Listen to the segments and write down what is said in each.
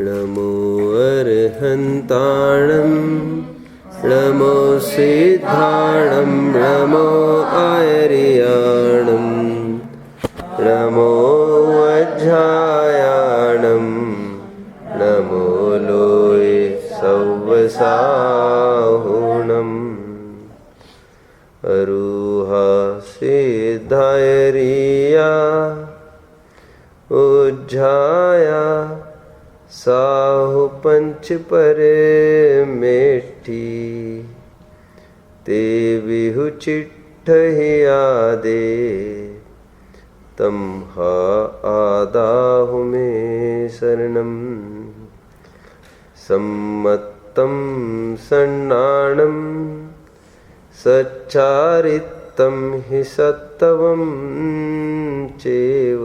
नमो अर्हन्ताणं नमो सिद्धाणं नमो आयर्याणं नमो वज्रायाणं नमो लोये सव्वसाहुणम् अरुहा सिद्धायरिया उज्जाया साहु पंच परे मेठी ते विहु चिट्ठहि आदे तम हा आदाहु मे शरणम सम्मत्तं सन्नाणं सच्चारित्तं हि सत्तवं चैव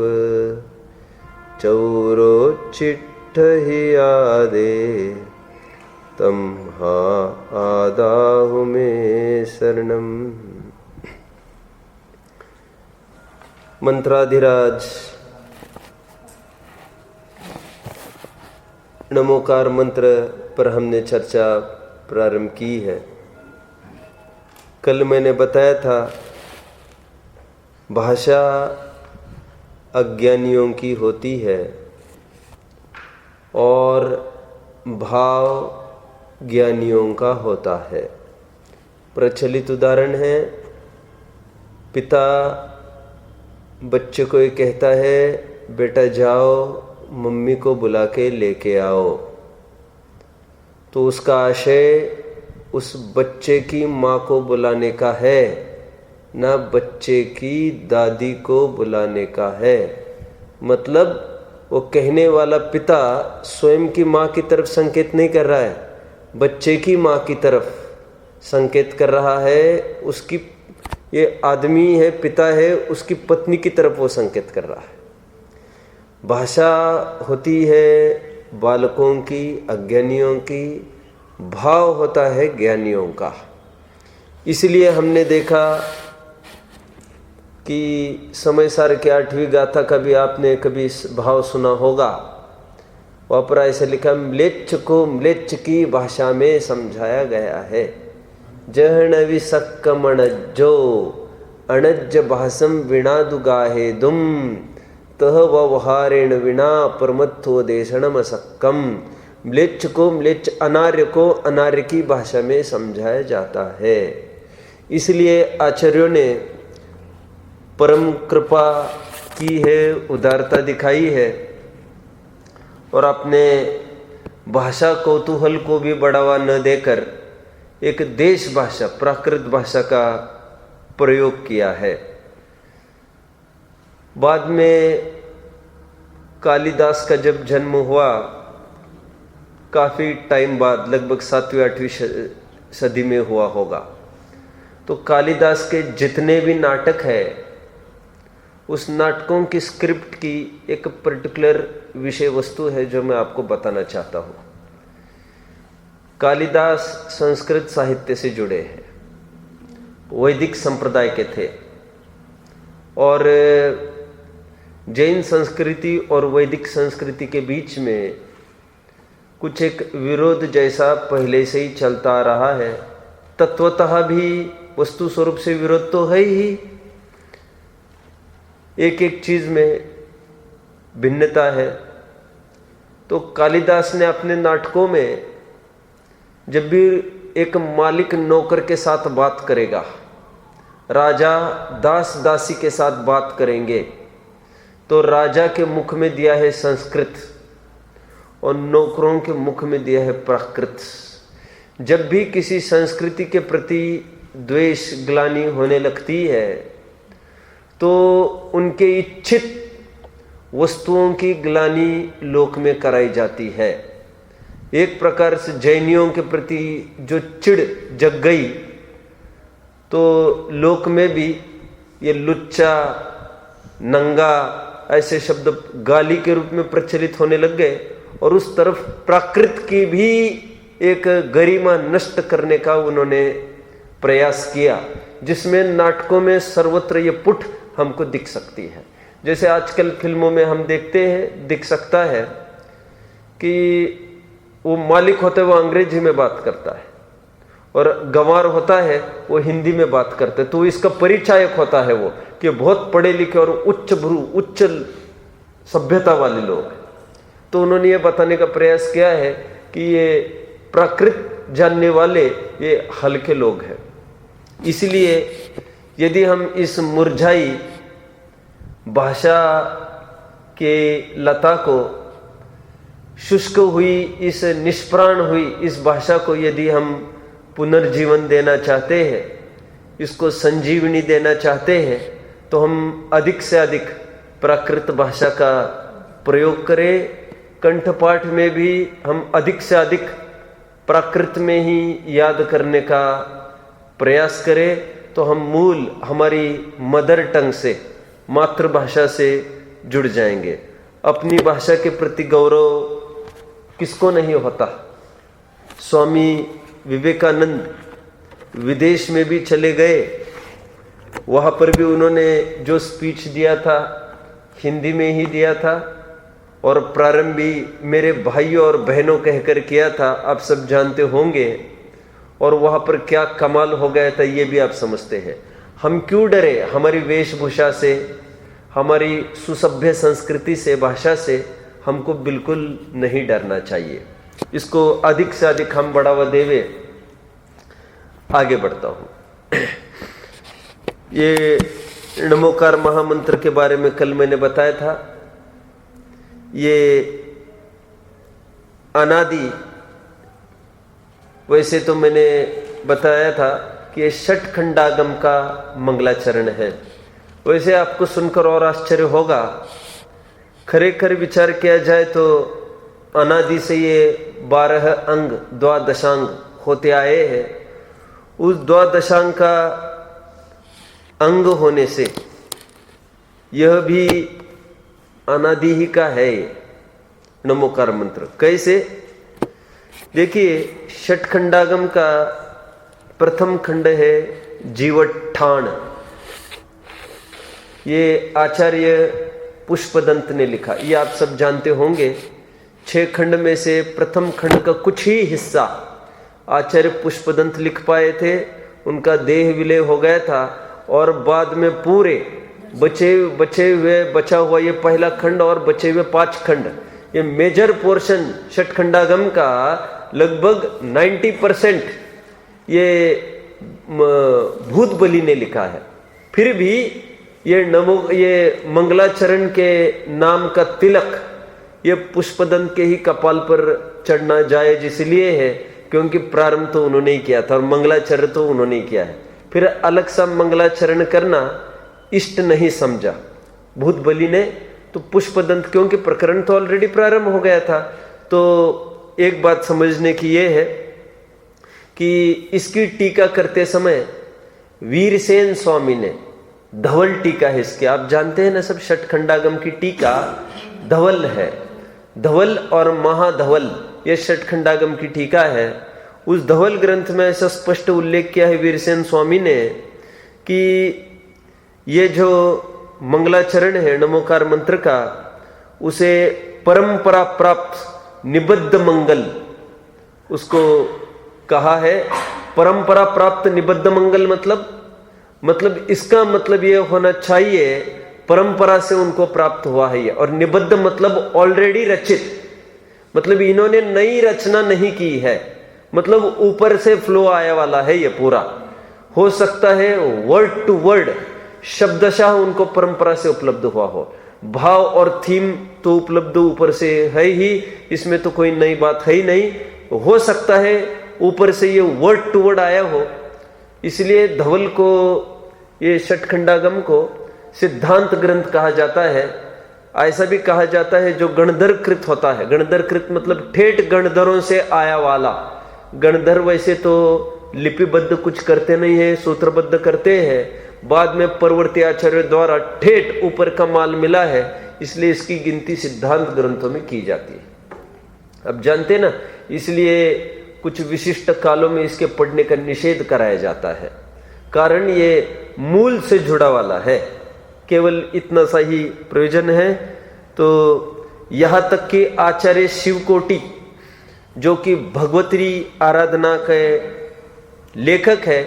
चौरोच्चिट्ठहि आदे तं हा आदाहु मे शरणम्। मंत्राधिराज नमोकार मंत्र पर हमने चर्चा प्रारंभ की है। कल मैंने बताया था भाषा अज्ञानियों की होती है और भाव ज्ञानियों का होता है। प्रचलित उदाहरण है, पिता बच्चे को ये कहता है बेटा जाओ मम्मी को बुला के लेके आओ, तो उसका आशय उस बच्चे की माँ को बुलाने का है, ना बच्चे की दादी को बुलाने का है। मतलब वो कहने वाला पिता स्वयं की माँ की तरफ संकेत नहीं कर रहा है, बच्चे की माँ की तरफ संकेत कर रहा है। उसकी ये आदमी है, पिता है, उसकी पत्नी की तरफ वो संकेत कर रहा है। भाषा होती है बालकों की, अज्ञानियों की, भाव होता है ज्ञानियों का। इसलिए हमने देखा कि समय सार की 8वीं गाथा का भी आपने कभी भाव सुना होगा। वहाँ पर ऐसे लिखा, म्लेच्छ को म्लेच्छ की भाषा में समझाया गया है। जहण विसक्कमणज्जो अणज्ज भाषम विणादु गाहे दुम तह व्यवहारेण विना परमत्वोदेशनम असक्कम। म्लेच्छ को म्लेच्छ, अनार्य को अनार्य की भाषा में समझाया जाता है। इसलिए आचार्यों ने परम कृपा की है, उदारता दिखाई है और अपने भाषा कौतूहल को भी बढ़ावा न देकर एक देश भाषा, प्राकृत भाषा का प्रयोग किया है। बाद में कालिदास का जब जन्म हुआ, काफ़ी टाइम बाद, लगभग 7वीं-8वीं सदी में हुआ होगा, तो कालिदास के जितने भी नाटक है उस नाटकों की स्क्रिप्ट की एक पर्टिकुलर विषय वस्तु है जो मैं आपको बताना चाहता हूँ। कालिदास संस्कृत साहित्य से जुड़े हैं, वैदिक संप्रदाय के थे और जैन संस्कृति और वैदिक संस्कृति के बीच में कुछ एक विरोध जैसा पहले से ही चलता आ रहा है। तत्वतः भी वस्तु स्वरूप से विरोध तो है ही, एक एक चीज में भिन्नता है। तो कालिदास ने अपने नाटकों में जब भी एक मालिक नौकर के साथ बात करेगा, राजा दास दासी के साथ बात करेंगे, तो राजा के मुख में दिया है संस्कृत और नौकरों के मुख में दिया है प्राकृत। जब भी किसी संस्कृति के प्रति द्वेष ग्लानि होने लगती है तो उनके इच्छित वस्तुओं की ग्लानि लोक में कराई जाती है। एक प्रकार से जैनियों के प्रति जो चिढ़ जग गई तो लोक में भी ये लुच्चा, नंगा ऐसे शब्द गाली के रूप में प्रचलित होने लग गए और उस तरफ प्राकृत की भी एक गरिमा नष्ट करने का उन्होंने प्रयास किया, जिसमें नाटकों में सर्वत्र ये पुट हमको दिख सकती है। जैसे आजकल फिल्मों में हम देखते हैं, दिख सकता है कि वो मालिक होता है वो अंग्रेजी में बात करता है और गंवार होता है वो हिंदी में बात करते हैं, तो इसका परिचायक होता है वो कि बहुत पढ़े लिखे और उच्च भ्रू उच्च सभ्यता वाले लोग हैं। तो उन्होंने ये बताने का प्रयास किया है कि ये प्राकृत जानने वाले ये हल्के लोग हैं। इसलिए यदि हम इस मुरझाई भाषा के लता को, शुष्क हुई इस निष्प्राण हुई इस भाषा को यदि हम पुनर्जीवन देना चाहते हैं, इसको संजीवनी देना चाहते हैं, तो हम अधिक से अधिक प्राकृत भाषा का प्रयोग करें। कंठपाठ में भी हम अधिक से अधिक प्राकृत में ही याद करने का प्रयास करें, तो हम मूल हमारी मदर टंग से, मातृभाषा से जुड़ जाएंगे। अपनी भाषा के प्रति गौरव किसको नहीं होता। स्वामी विवेकानंद विदेश में भी चले गए, वहाँ पर भी उन्होंने जो स्पीच दिया था हिंदी में ही दिया था और प्रारंभ भी मेरे भाइयों और बहनों कहकर किया था, आप सब जानते होंगे। और वहाँ पर क्या कमाल हो गया था ये भी आप समझते हैं। हम क्यों डरे हमारी वेशभूषा से, हमारी सुसभ्य संस्कृति से, भाषा से हमको बिल्कुल नहीं डरना चाहिए। इसको अधिक से अधिक हम बढ़ावा देवे। आगे बढ़ता हूँ। ये नमोकार महामंत्र के बारे में कल मैंने बताया था। ये अनादि, वैसे तो मैंने बताया था कि ये षटखंडागम का मंगलाचरण है। वैसे आपको सुनकर और आश्चर्य होगा, खरेखर विचार किया जाए तो अनादि से ये 12 अंग द्वादशांग होते आए हैं। उस द्वादशांग का अंग होने से यह भी अनादि ही का है नमोकार मंत्र। कैसे? देखिए, षटखंडागम का प्रथम खंड है जीवठान। ये आचार्य पुष्पदंत ने लिखा, ये आप सब जानते होंगे। 6 खंड में से प्रथम खंड का कुछ ही हिस्सा आचार्य पुष्पदंत लिख पाए थे, उनका देह विलय हो गया था और बाद में पूरे बचा हुआ ये पहला खंड और बचे हुए 5 खंड, ये मेजर पोर्शन षटखंडागम का लगभग 90% ये भूत बलि ने लिखा है। फिर भी ये मंगलाचरण के नाम का तिलक ये पुष्पदंत के ही कपाल पर चढ़ना जायज इसलिए है क्योंकि प्रारंभ तो उन्होंने ही किया था और मंगलाचरण तो उन्होंने ही किया है। फिर अलग सा मंगलाचरण करना इष्ट नहीं समझा भूत बलि ने, तो पुष्पदंत, क्योंकि प्रकरण तो ऑलरेडी प्रारंभ हो गया था। तो एक बात समझने की ये है कि इसकी टीका करते समय वीरसेन स्वामी ने, धवल टीका है इसके, आप जानते हैं ना सब, षटखंडागम की टीका धवल है। धवल और महाधवल ये षटखंडागम की टीका है। उस धवल ग्रंथ में ऐसा स्पष्ट उल्लेख किया है वीरसेन स्वामी ने कि ये जो मंगलाचरण है नमोकार मंत्र का, उसे परंपरा प्राप्त निबद्ध मंगल उसको कहा है। परंपरा प्राप्त निबद्ध मंगल मतलब इसका मतलब ये होना चाहिए परंपरा से उनको प्राप्त हुआ है ये, और निबद्ध मतलब ऑलरेडी रचित, मतलब इन्होंने नई रचना नहीं की है, मतलब ऊपर से फ्लो आया वाला है ये पूरा। हो सकता है वर्ड टू वर्ड शब्दशः उनको परंपरा से उपलब्ध हुआ हो, भाव और थीम तो उपलब्ध ऊपर से है ही, इसमें तो कोई नई बात है ही नहीं। हो सकता है ऊपर से ये वर्ड टू वर्ड आया हो, इसलिए धवल को, ये षटखंडागम को सिद्धांत ग्रंथ कहा जाता है। ऐसा भी कहा जाता है जो गणधरकृत होता है। गणधरकृत मतलब ठेठ गणधरों से आया वाला। गणधर वैसे तो लिपिबद्ध कुछ करते नहीं है, सूत्रबद्ध करते हैं, बाद में परवर्ती आचार्य द्वारा ठेठ ऊपर का माल मिला है, इसलिए इसकी गिनती सिद्धांत ग्रंथों में की जाती है। अब जानते ना, इसलिए कुछ विशिष्ट कालों में इसके पढ़ने का निषेध कराया जाता है, कारण ये मूल से जुड़ा वाला है। केवल इतना सा ही प्रयोजन है। तो यहाँ तक कि आचार्य शिवकोटि जो कि भगवती आराधना के लेखक है,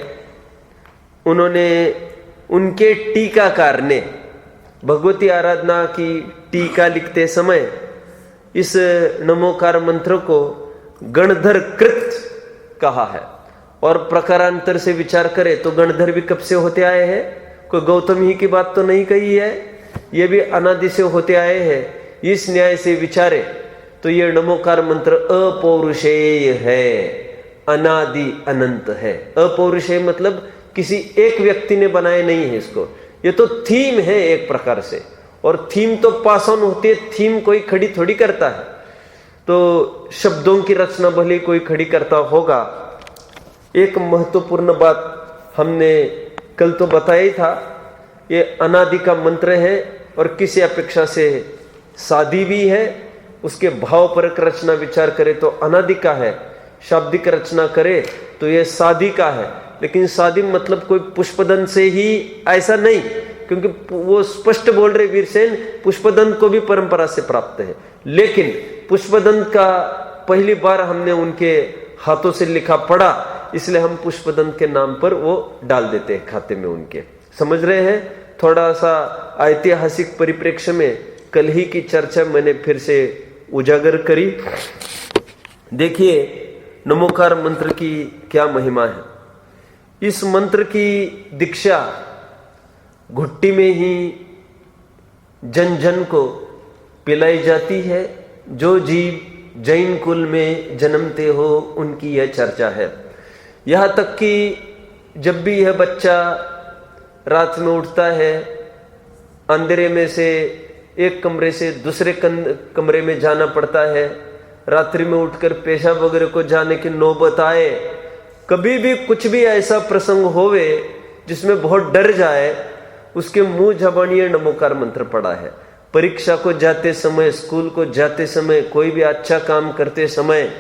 उन्होंने, उनके टीकाकार ने भगवती आराधना की टीका लिखते समय इस नमोकार मंत्र को गणधर कृत कहा है। और प्रकारांतर से विचार करें तो गणधर भी कब से होते आए हैं? कोई गौतम ही की बात तो नहीं कही है, ये भी अनादि से होते आए हैं। इस न्याय से विचारे तो ये नमोकार मंत्र अपौरुषेय है, अनादि अनंत है। अपौरुषेय मतलब किसी एक व्यक्ति ने बनाए नहीं है इसको, ये तो थीम है एक प्रकार से। और थीम तो पास ऑन होती है, थीम कोई खड़ी थोड़ी करता है। तो शब्दों की रचना भले कोई खड़ी करता होगा। एक महत्वपूर्ण बात हमने कल तो बताया ही था, ये अनादि का मंत्र है और किसी अपेक्षा से सादी भी है। उसके भावपरक रचना विचार करें तो अनादि का है, शाब्दिक रचना करे तो ये सादी का है। लेकिन सादी मतलब कोई पुष्पदंत से ही ऐसा नहीं, क्योंकि वो स्पष्ट बोल रहे वीरसेन, पुष्पदंत को भी परंपरा से प्राप्त है। लेकिन पुष्पदंत का पहली बार हमने उनके हाथों से लिखा पढ़ा, इसलिए हम पुष्पदंत के नाम पर वो डाल देते हैं खाते में उनके। समझ रहे हैं? थोड़ा सा ऐतिहासिक परिप्रेक्ष्य में कल ही की चर्चा मैंने फिर से उजागर करी। देखिए नमोकार मंत्र की क्या महिमा है। इस मंत्र की दीक्षा घुट्टी में ही जन जन को पिलाई जाती है। जो जीव जैन कुल में जन्मते हो उनकी यह चर्चा है। यहाँ तक कि जब भी यह बच्चा रात में उठता है, अंधेरे में से एक कमरे से दूसरे कमरे में जाना पड़ता है, रात्रि में उठकर पेशाब वगैरह को जाने की नौबत आए, कभी भी कुछ भी ऐसा प्रसंग होवे जिसमें बहुत डर जाए, उसके मुंह जबानी नमोकार मंत्र पड़ा है। परीक्षा को जाते समय, स्कूल को जाते समय, कोई भी अच्छा काम करते समय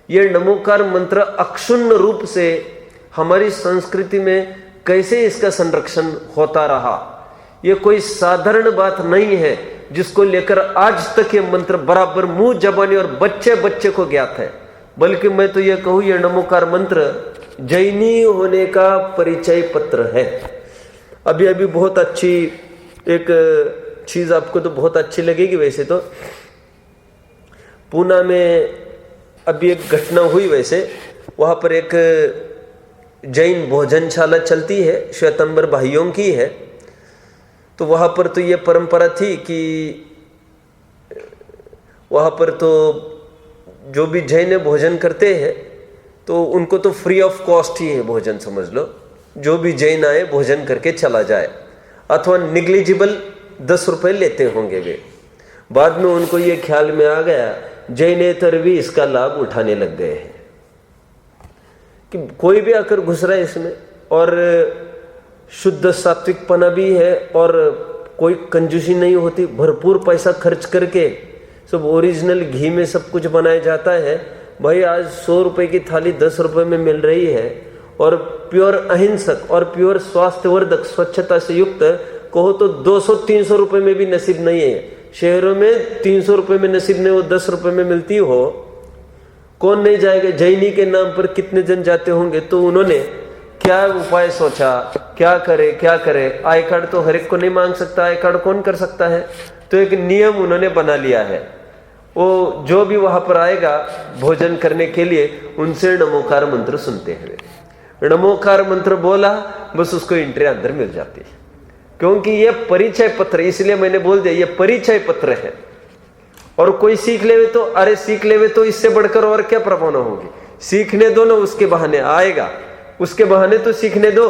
यह नमोकार मंत्र अक्षुण्ण रूप से हमारी संस्कृति में कैसे इसका संरक्षण होता रहा, यह कोई साधारण बात नहीं है, जिसको लेकर आज तक ये मंत्र बराबर मुंह जबानी और बच्चे बच्चे को ज्ञात है। बल्कि मैं तो यह कहूँ, यह नमोकार मंत्र जैनी होने का परिचय पत्र है। अभी अभी बहुत अच्छी एक चीज आपको तो बहुत अच्छी लगेगी। वैसे तो पूना में अभी एक घटना हुई, वैसे वहां पर एक जैन भोजनशाला चलती है, श्वेतंबर भाइयों की है। तो वहां पर तो ये परंपरा थी कि वहां पर तो जो भी जैन भोजन करते हैं तो उनको तो फ्री ऑफ कॉस्ट ही है भोजन, समझ लो। जो भी जैन आए भोजन करके चला जाए, अथवा निग्लिजिबल 10 रुपए लेते होंगे वे। बाद में उनको ये ख्याल में आ गया, जैनेतर भी इसका लाभ उठाने लग गए हैं कि कोई भी आकर घुस रहा है इसमें, और शुद्ध सात्विकपना भी है और कोई कंजूसी नहीं होती। भरपूर पैसा खर्च करके सब ओरिजिनल घी में सब कुछ बनाया जाता है। भाई आज 100 रुपए की थाली 10 रुपए में मिल रही है, और प्योर अहिंसक और प्योर स्वास्थ्यवर्धक स्वच्छता से युक्त कहो तो 200-300 रुपए में भी नसीब नहीं है। शहरों में 300 रुपए में नसीब नहीं, वो 10 रुपए में मिलती हो, कौन नहीं जाएगा? जैनी के नाम पर कितने जन जाते होंगे। तो उन्होंने क्या उपाय सोचा, क्या करे। आई कार्ड तो हर एक को नहीं मांग सकता, आई कार्ड कौन कर सकता है। तो एक नियम उन्होंने बना लिया है, वो जो भी वहां पर आएगा भोजन करने के लिए उनसे नमोकार मंत्र सुनते हैं। नमोकार मंत्र बोला बस उसको एंट्री अंदर मिल जाती है, क्योंकि ये परिचय पत्र, इसलिए मैंने बोल दिया ये परिचय पत्र है। और कोई सीख लेवे तो, अरे सीख लेवे तो इससे बढ़कर और क्या प्रभावना होगी। सीखने दो ना, उसके बहाने आएगा, उसके बहाने तो सीखने दो,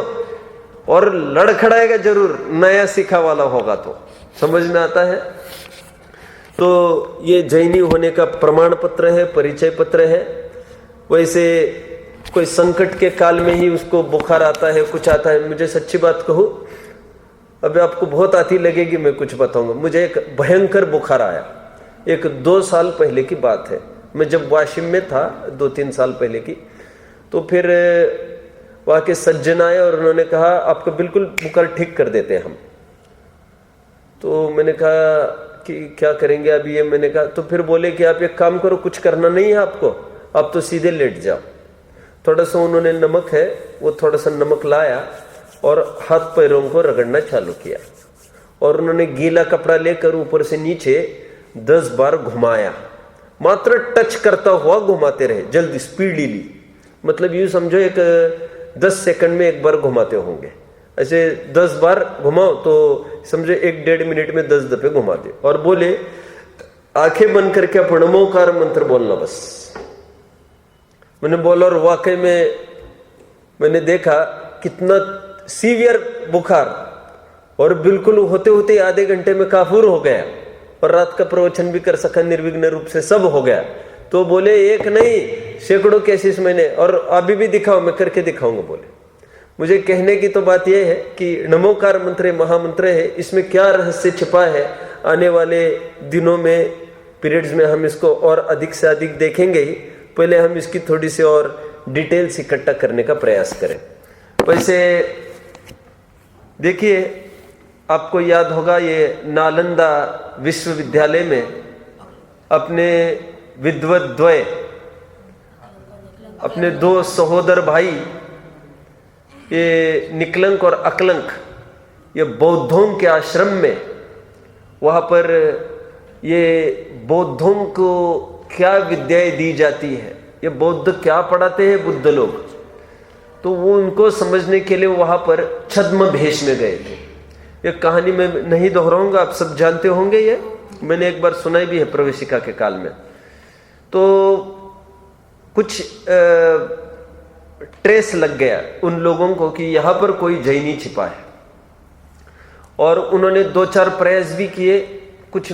और लड़खड़ाएगा जरूर, नया सीखा वाला होगा तो। समझ में आता है? तो ये जैनी होने का प्रमाण पत्र है, परिचय पत्र है। वैसे कोई संकट के काल में ही उसको बुखार आता है, कुछ आता है। मुझे सच्ची बात कहूं, अभी आपको बहुत आती लगेगी, मैं कुछ बताऊंगा। मुझे एक भयंकर बुखार आया, एक 2 साल पहले की बात है। मैं जब वाशिम में था 2-3 साल पहले की, तो फिर वहाँ के सज्जन आए और उन्होंने कहा आपको बिल्कुल बुखार ठीक कर देते हैं हम। तो मैंने कहा कि क्या करेंगे अभी ये। मैंने कहा तो फिर बोले कि आप एक काम करो, कुछ करना नहीं है आपको, आप तो सीधे लेट जाओ। थोड़ा सा उन्होंने नमक है वो थोड़ा सा नमक लाया और हाथ पैरों को रगड़ना चालू किया, और उन्होंने गीला कपड़ा लेकर ऊपर से नीचे 10 बार घुमाया, मात्र टच करता हुआ घुमाते रहे, जल्दी स्पीडीली, मतलब यूं समझो एक 10 सेकंड में एक बार घुमाते होंगे। ऐसे 10 बार घुमाओ तो समझो 1-1.5 मिनट में 10 दफे घुमा दे। और बोले आंखें बंद करके आप नमोकार मंत्र बोलना बस। मैंने बोला और वाकई में मैंने देखा कितना सीवियर बुखार, और बिल्कुल होते होते आधे घंटे में काफूर हो गया, और रात का प्रवचन भी कर सका निर्विघ्न रूप से, सब हो गया। तो बोले एक नहीं सैकड़ों केसेस मैंने, और अभी भी दिखाओ, मैं करके दिखाऊंगा। बोले मुझे कहने की तो बात यह है कि नमोकार मंत्र महामंत्र है, इसमें क्या रहस्य छिपा है, आने वाले दिनों में पीरियड्स में हम इसको और अधिक से अधिक देखेंगे ही। पहले हम इसकी थोड़ी सी और डिटेल्स इकट्ठा करने का प्रयास करें। वैसे देखिए, आपको याद होगा ये नालंदा विश्वविद्यालय में अपने विद्वद्वय, अपने 2 सहोदर भाई, ये निकलंक और अकलंक, ये बौद्धों के आश्रम में, वहाँ पर ये बौद्धों को क्या विद्याएं दी जाती है, ये बौद्ध क्या पढ़ाते हैं बुद्ध लोग, तो वो उनको समझने के लिए वहाँ पर छद्म भेष में गए थे। ये कहानी मैं नहीं दोहराऊंगा, आप सब जानते होंगे, ये मैंने एक बार सुनाई भी है प्रवेशिका के काल में। तो कुछ ट्रेस लग गया उन लोगों को कि यहाँ पर कोई जैनी छिपा है, और उन्होंने 2-4 प्रयास भी किए, कुछ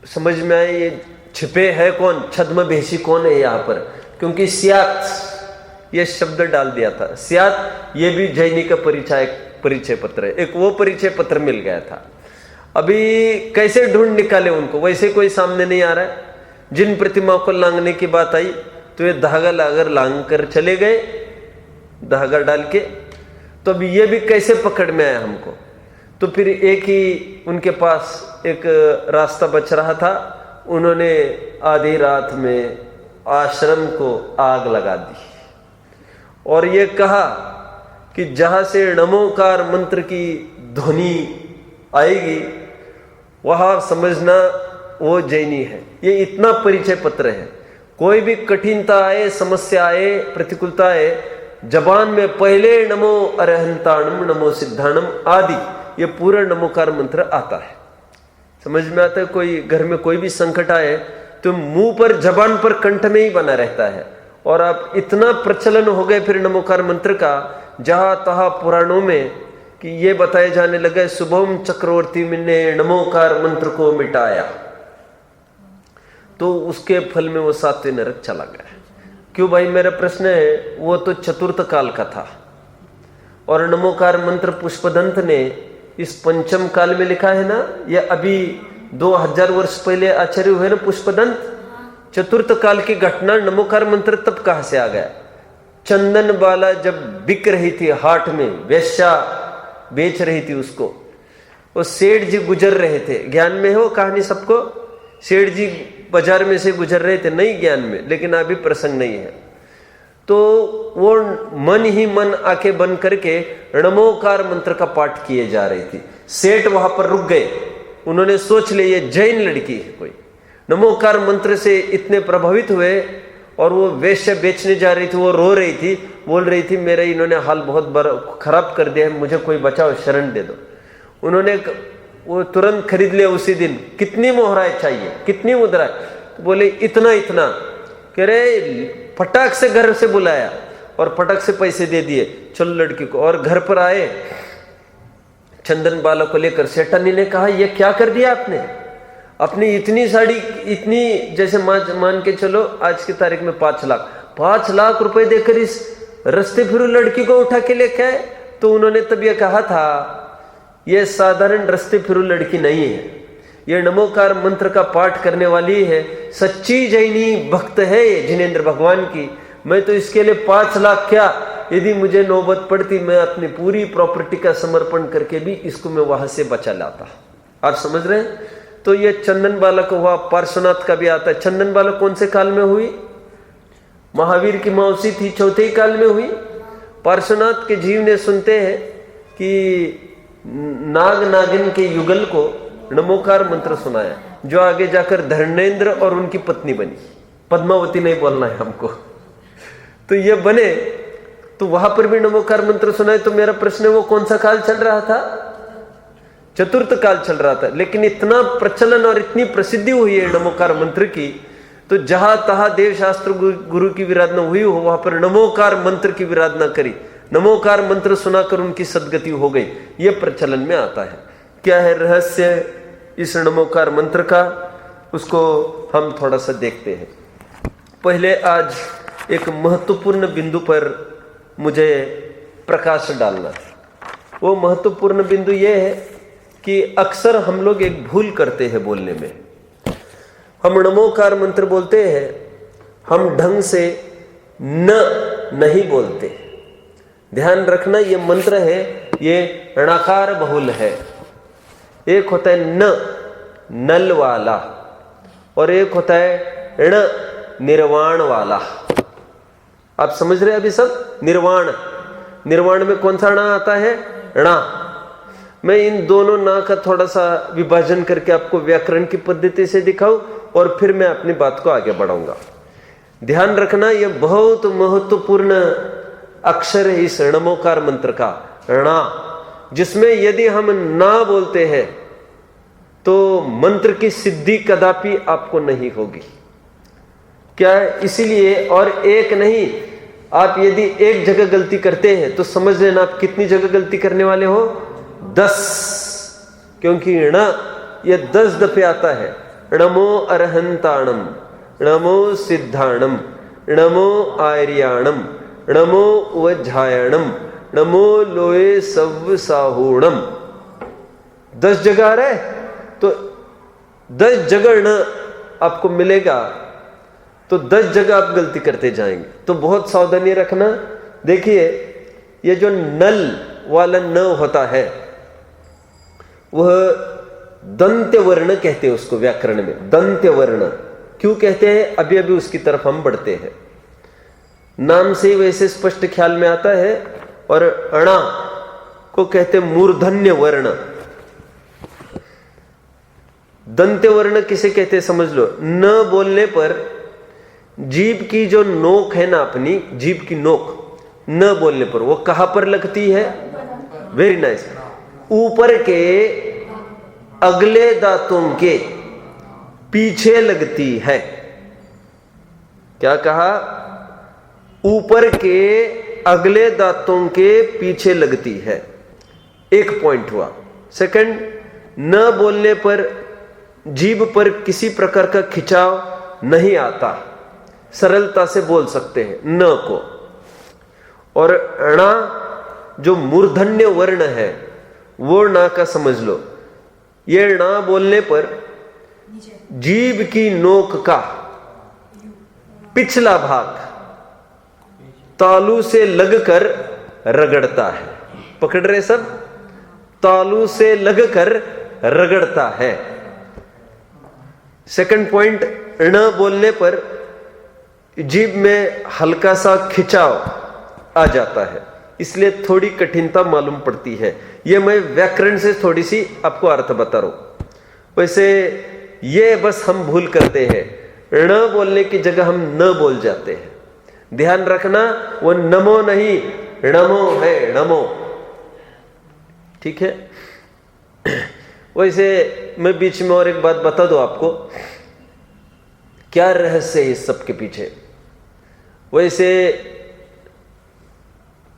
समझ में आए ये छिपे है कौन, छद्म भेषी कौन है यहाँ पर, क्योंकि स्यात ये शब्द डाल दिया था। स्यात ये भी जैनी का परिचय पत्र है, एक वो परिचय पत्र मिल गया था। अभी कैसे ढूंढ निकाले उनको, वैसे कोई सामने नहीं आ रहा है। जिन प्रतिमा को लांगने की बात आई तो ये धागा लागर लांग कर चले गए, धागा डाल के। तो अब ये भी कैसे पकड़ में आया हमको, तो फिर एक ही उनके पास एक रास्ता बच रहा था, उन्होंने आधी रात में आश्रम को आग लगा दी, और ये कहा कि जहां से नमोकार मंत्र की ध्वनि आएगी वहां समझना वो जैनी है। ये इतना परिचय पत्र है। कोई भी कठिनता आए, समस्या आए, प्रतिकूलता आए, जबान में पहले नमो अरहंताणम, नमो सिद्धाणम आदि ये पूरा नमोकार मंत्र आता है। समझ में आता है? कोई घर में कोई भी संकट आए तो मुंह पर, जबान पर, कंठ में ही बना रहता है। और आप इतना प्रचलन हो गए फिर नमोकार मंत्र का, जहां तहां पुराणों में कि ये बताए जाने लगे शुभम चक्रवर्ती ने नमोकार मंत्र को मिटाया, तो उसके फल में वो 7वें नरक चला गया। क्यों भाई, मेरा प्रश्न है, वो तो चतुर्थ काल का था, और नमोकार मंत्र पुष्पदंत ने इस पंचम काल में लिखा है ना। ये अभी 2000 वर्ष पहले आचार्य हुए ना पुष्पदंत, चतुर्थ काल की घटना। नमोकार मंत्र तब कहां से आ गया? चंदन बाला जब बिक रही थी हाट में, वेश्या बेच रही थी उसको, वो सेठ जी गुजर रहे थे। ज्ञान में है वो कहानी सबको? सेठ जी बाजार में से गुजर रहे थे, नहीं ज्ञान में, लेकिन अभी प्रसंग नहीं है। तो वो मन ही मन आंखें बंद करके नमोकार मंत्र का पाठ किए जा रही थी। सेठ वहां पर रुक गए, उन्होंने सोच लिया ये जैन लड़की है कोई। नमोकार मंत्र से इतने प्रभावित हुए, और वो वेश्या बेचने जा रही थी, वो रो रही थी, बोल रही थी मेरा इन्होंने हाल बहुत खराब कर दिया है, मुझे कोई बचाओ, शरण दे दो। उन्होंने वो तुरंत खरीद लिया उसी दिन। कितनी मोहराएं चाहिए, कितनी मुद्रा? तो बोले इतना इतना। कह रहे फटाक से घर से बुलाया और फटाक से पैसे दे दिए, चलो लड़की को। और घर पर आए चंदन बाला को लेकर, सेठानी ने कहा ये क्या कर दिया आपने? अपनी इतनी साड़ी, इतनी, जैसे मान के चलो आज की तारीख में 5 लाख रुपए देकर इस रस्ते फिरू लड़की को उठा के लेके आए। तो उन्होंने तब ये कहा था ये साधारण रस्ते फिरू लड़की नहीं है, ये नमोकार मंत्र का पाठ करने वाली है, सच्ची जैनी भक्त है ये जिनेंद्र भगवान की। मैं तो इसके लिए 5 लाख क्या, यदि मुझे नौबत पड़ती मैं अपनी पूरी प्रॉपर्टी का समर्पण करके भी इसको मैं वहां से बचा लाता। आप समझ रहे हैं? तो ये चंदन बालक हुआ, पार्श्वनाथ का भी आता है। चंदन बालक कौन से काल में हुई? महावीर की मौसी थी, चौथे ही काल में हुई। पार्श्वनाथ के जीव ने सुनते हैं कि नाग नागिन के युगल को नमोकार मंत्र सुनाया, जो आगे जाकर धर्मेंद्र और उनकी पत्नी बनी। पद्मावती नहीं बोलना है हमको। तो ये बने, तो वहां पर भी नमोकार मंत्र सुनाए। तो मेरा प्रश्न है, वो कौन सा काल चल रहा था? चतुर्थ काल चल रहा था। लेकिन इतना प्रचलन और इतनी प्रसिद्धि हुई है नमोकार मंत्र की, तो जहां तहां देवशास्त्र गुरु की विराधना हुई हो, वहां पर नमोकार मंत्र की विराधना करी, नमोकार मंत्र सुनाकर उनकी सदगति हो गई। यह प्रचलन में आता है। क्या है रहस्य इस नमोकार मंत्र का, उसको हम थोड़ा सा देखते हैं। पहले आज एक महत्वपूर्ण बिंदु पर मुझे प्रकाश डालना। वो महत्वपूर्ण बिंदु ये है कि अक्सर हम लोग एक भूल करते हैं बोलने में। हम नमोकार मंत्र बोलते हैं, हम ढंग से नहीं बोलते। ध्यान रखना, ये मंत्र है, ये णकार बहुल है। एक होता है नल वाला और एक होता है निर्वाण वाला। आप समझ रहे हैं अभी सब? निर्वाण में कौन सा णा आता है? णा। मैं इन दोनों ना का थोड़ा सा विभाजन करके आपको व्याकरण की पद्धति से दिखाऊं और फिर मैं अपनी बात को आगे बढ़ाऊंगा। ध्यान रखना, यह बहुत महत्वपूर्ण अक्षर है इस नमोकार मंत्र का, णा, जिसमें यदि हम ना बोलते हैं तो मंत्र की सिद्धि कदापि आपको नहीं होगी। क्या है? इसीलिए, और एक नहीं, आप यदि एक जगह गलती करते हैं तो समझ लेना आप कितनी जगह गलती करने वाले हो? 10, क्योंकि ण ये 10 दफे आता है। णमो अरहंताणम, णमो सिद्धाणम, णमो आर्याणम, णमो वज्रायणम, नमो लोए सव साहूणम। 10 जगह आ रहा है, तो 10 जगह न आपको मिलेगा, तो 10 जगह आप गलती करते जाएंगे। तो बहुत सावधानी रखना। देखिए, ये जो नल वाला न होता है, वह दंत्य वर्ण कहते हैं उसको व्याकरण में। दंत्य वर्ण क्यों कहते हैं, अभी अभी उसकी तरफ हम बढ़ते हैं। नाम से वैसे स्पष्ट ख्याल में आता है। और अणा को कहते मूर्धन्य वर्ण। दंत्य वर्ण किसे कहते हैं समझ लो। न बोलने पर जीभ की जो नोक है ना, अपनी जीभ की नोक, न बोलने पर वो कहां पर लगती है? वेरी नाइस, ऊपर के अगले दांतों के पीछे लगती है। क्या कहा? ऊपर के अगले दांतों के पीछे लगती है। एक पॉइंट हुआ। सेकंड, न बोलने पर जीभ पर किसी प्रकार का खिंचाव नहीं आता, सरलता से बोल सकते हैं न को। और णा जो मूर्धन्य वर्ण है, वो णा का समझ लो। ये णा बोलने पर जीभ की नोक का पिछला भाग तालू से लगकर रगड़ता है। पकड़ रहे सब? तालू से लगकर रगड़ता है। सेकंड पॉइंट, ण बोलने पर जीभ में हल्का सा खिंचाव आ जाता है, इसलिए थोड़ी कठिनता मालूम पड़ती है। यह मैं व्याकरण से थोड़ी सी आपको अर्थ बता रहा हूं। वैसे ये बस हम भूल करते हैं, ण बोलने की जगह हम न बोल जाते हैं। ध्यान रखना, वो नमो नहीं, णमो है, णमो। ठीक है? वैसे मैं बीच में और एक बात बता दूं आपको, क्या रहस्य है इस सब के पीछे। वैसे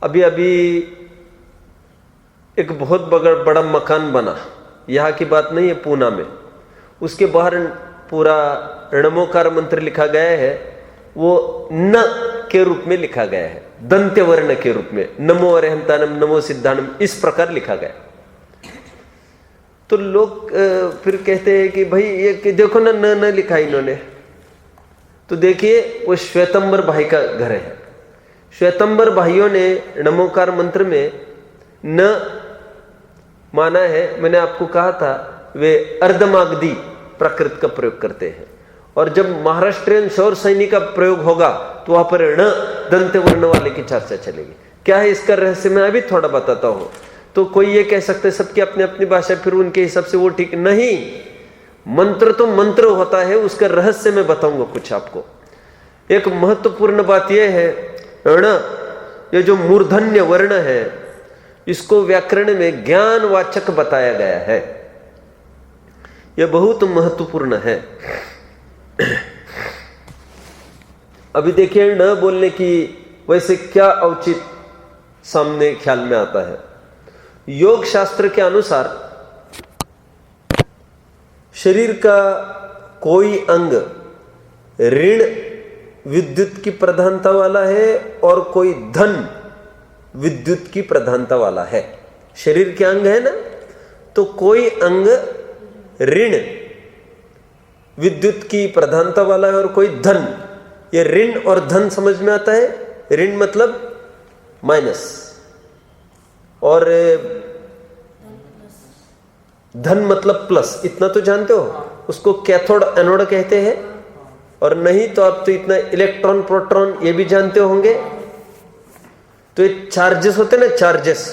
अभी अभी एक बहुत बड़ा मकान बना, यहाँ की बात नहीं है, पूना में। उसके बाहर पूरा णमोकार मंत्र लिखा गया है, वो न के रूप में लिखा गया है, दंत्य वर्ण के रूप में। नमो अरहंतानम, नमो सिद्धानम, इस प्रकार लिखा गया। तो लोग फिर कहते हैं कि भाई ये देखो ना, न लिखा इन्होंने। तो देखिए, वो श्वेतंबर भाई का घर है। श्वेतंबर भाइयों ने नमोकार मंत्र में न माना है। मैंने आपको कहा था, वे अर्धमागधी प्राकृत का प्रयोग करते हैं। और जब महाराष्ट्रियन शौर सैनिक का प्रयोग होगा तो वहां पर ण दंत वर्ण वाले की चर्चा चलेगी। क्या है इसका रहस्य, मैं अभी थोड़ा बताता हूं। तो कोई ये कह सकते हैं सबकी अपनी अपनी भाषा, फिर उनके हिसाब से वो ठीक नहीं। मंत्र तो मंत्र होता है, उसका रहस्य मैं बताऊंगा कुछ आपको। एक महत्वपूर्ण बात यह है, ण ये जो मूर्धन्य वर्ण है इसको व्याकरण में ज्ञानवाचक बताया गया है। यह बहुत महत्वपूर्ण है। अभी देखिए न बोलने की वैसे क्या औचित सामने ख्याल में आता है। योग शास्त्र के अनुसार शरीर का कोई अंग ऋण विद्युत की प्रधानता वाला है और कोई धन विद्युत की प्रधानता वाला है। शरीर के अंग है ना, तो कोई अंग ऋण विद्युत की प्रधानता वाला है और कोई धन। ये ऋण और धन समझ में आता है। ऋण मतलब माइनस और धन मतलब प्लस, इतना तो जानते हो। उसको कैथोड एनोड कहते हैं। और नहीं तो आप तो इतना इलेक्ट्रॉन प्रोटॉन ये भी जानते होंगे। तो ये चार्जेस होते हैं ना, चार्जेस।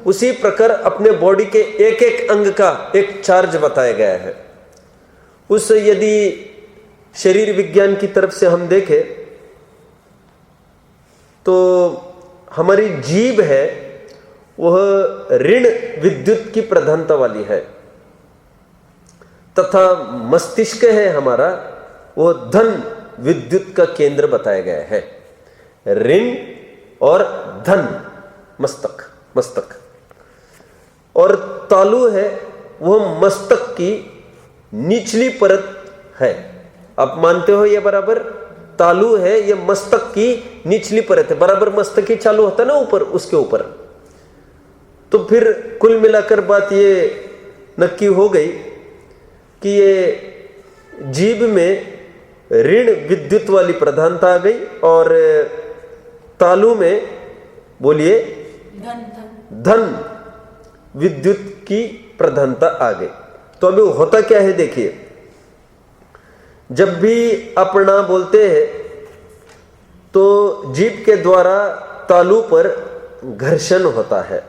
उसी प्रकार अपने बॉडी के एक एक अंग का एक चार्ज बताया गया है। उस यदि शरीर विज्ञान की तरफ से हम देखें तो हमारी जीभ है वह ऋण विद्युत की प्रधानता वाली है, तथा मस्तिष्क है हमारा वो धन विद्युत का केंद्र बताया गया है। ऋण और धन मस्तक और तालु है वह मस्तक की निचली परत है। आप मानते हो ये बराबर? तालु है ये मस्तक की निचली परत है, बराबर मस्तक ही चालू होता है ना ऊपर, उसके ऊपर। तो फिर कुल मिलाकर बात ये नक्की हो गई कि ये जीभ में ऋण विद्युत वाली प्रधानता आ गई और तालु में बोलिए धन विद्युत की प्रधानता आ गई। तो अभी होता क्या है देखिए, जब भी अपना बोलते हैं तो जीभ के द्वारा तालु पर घर्षण होता है।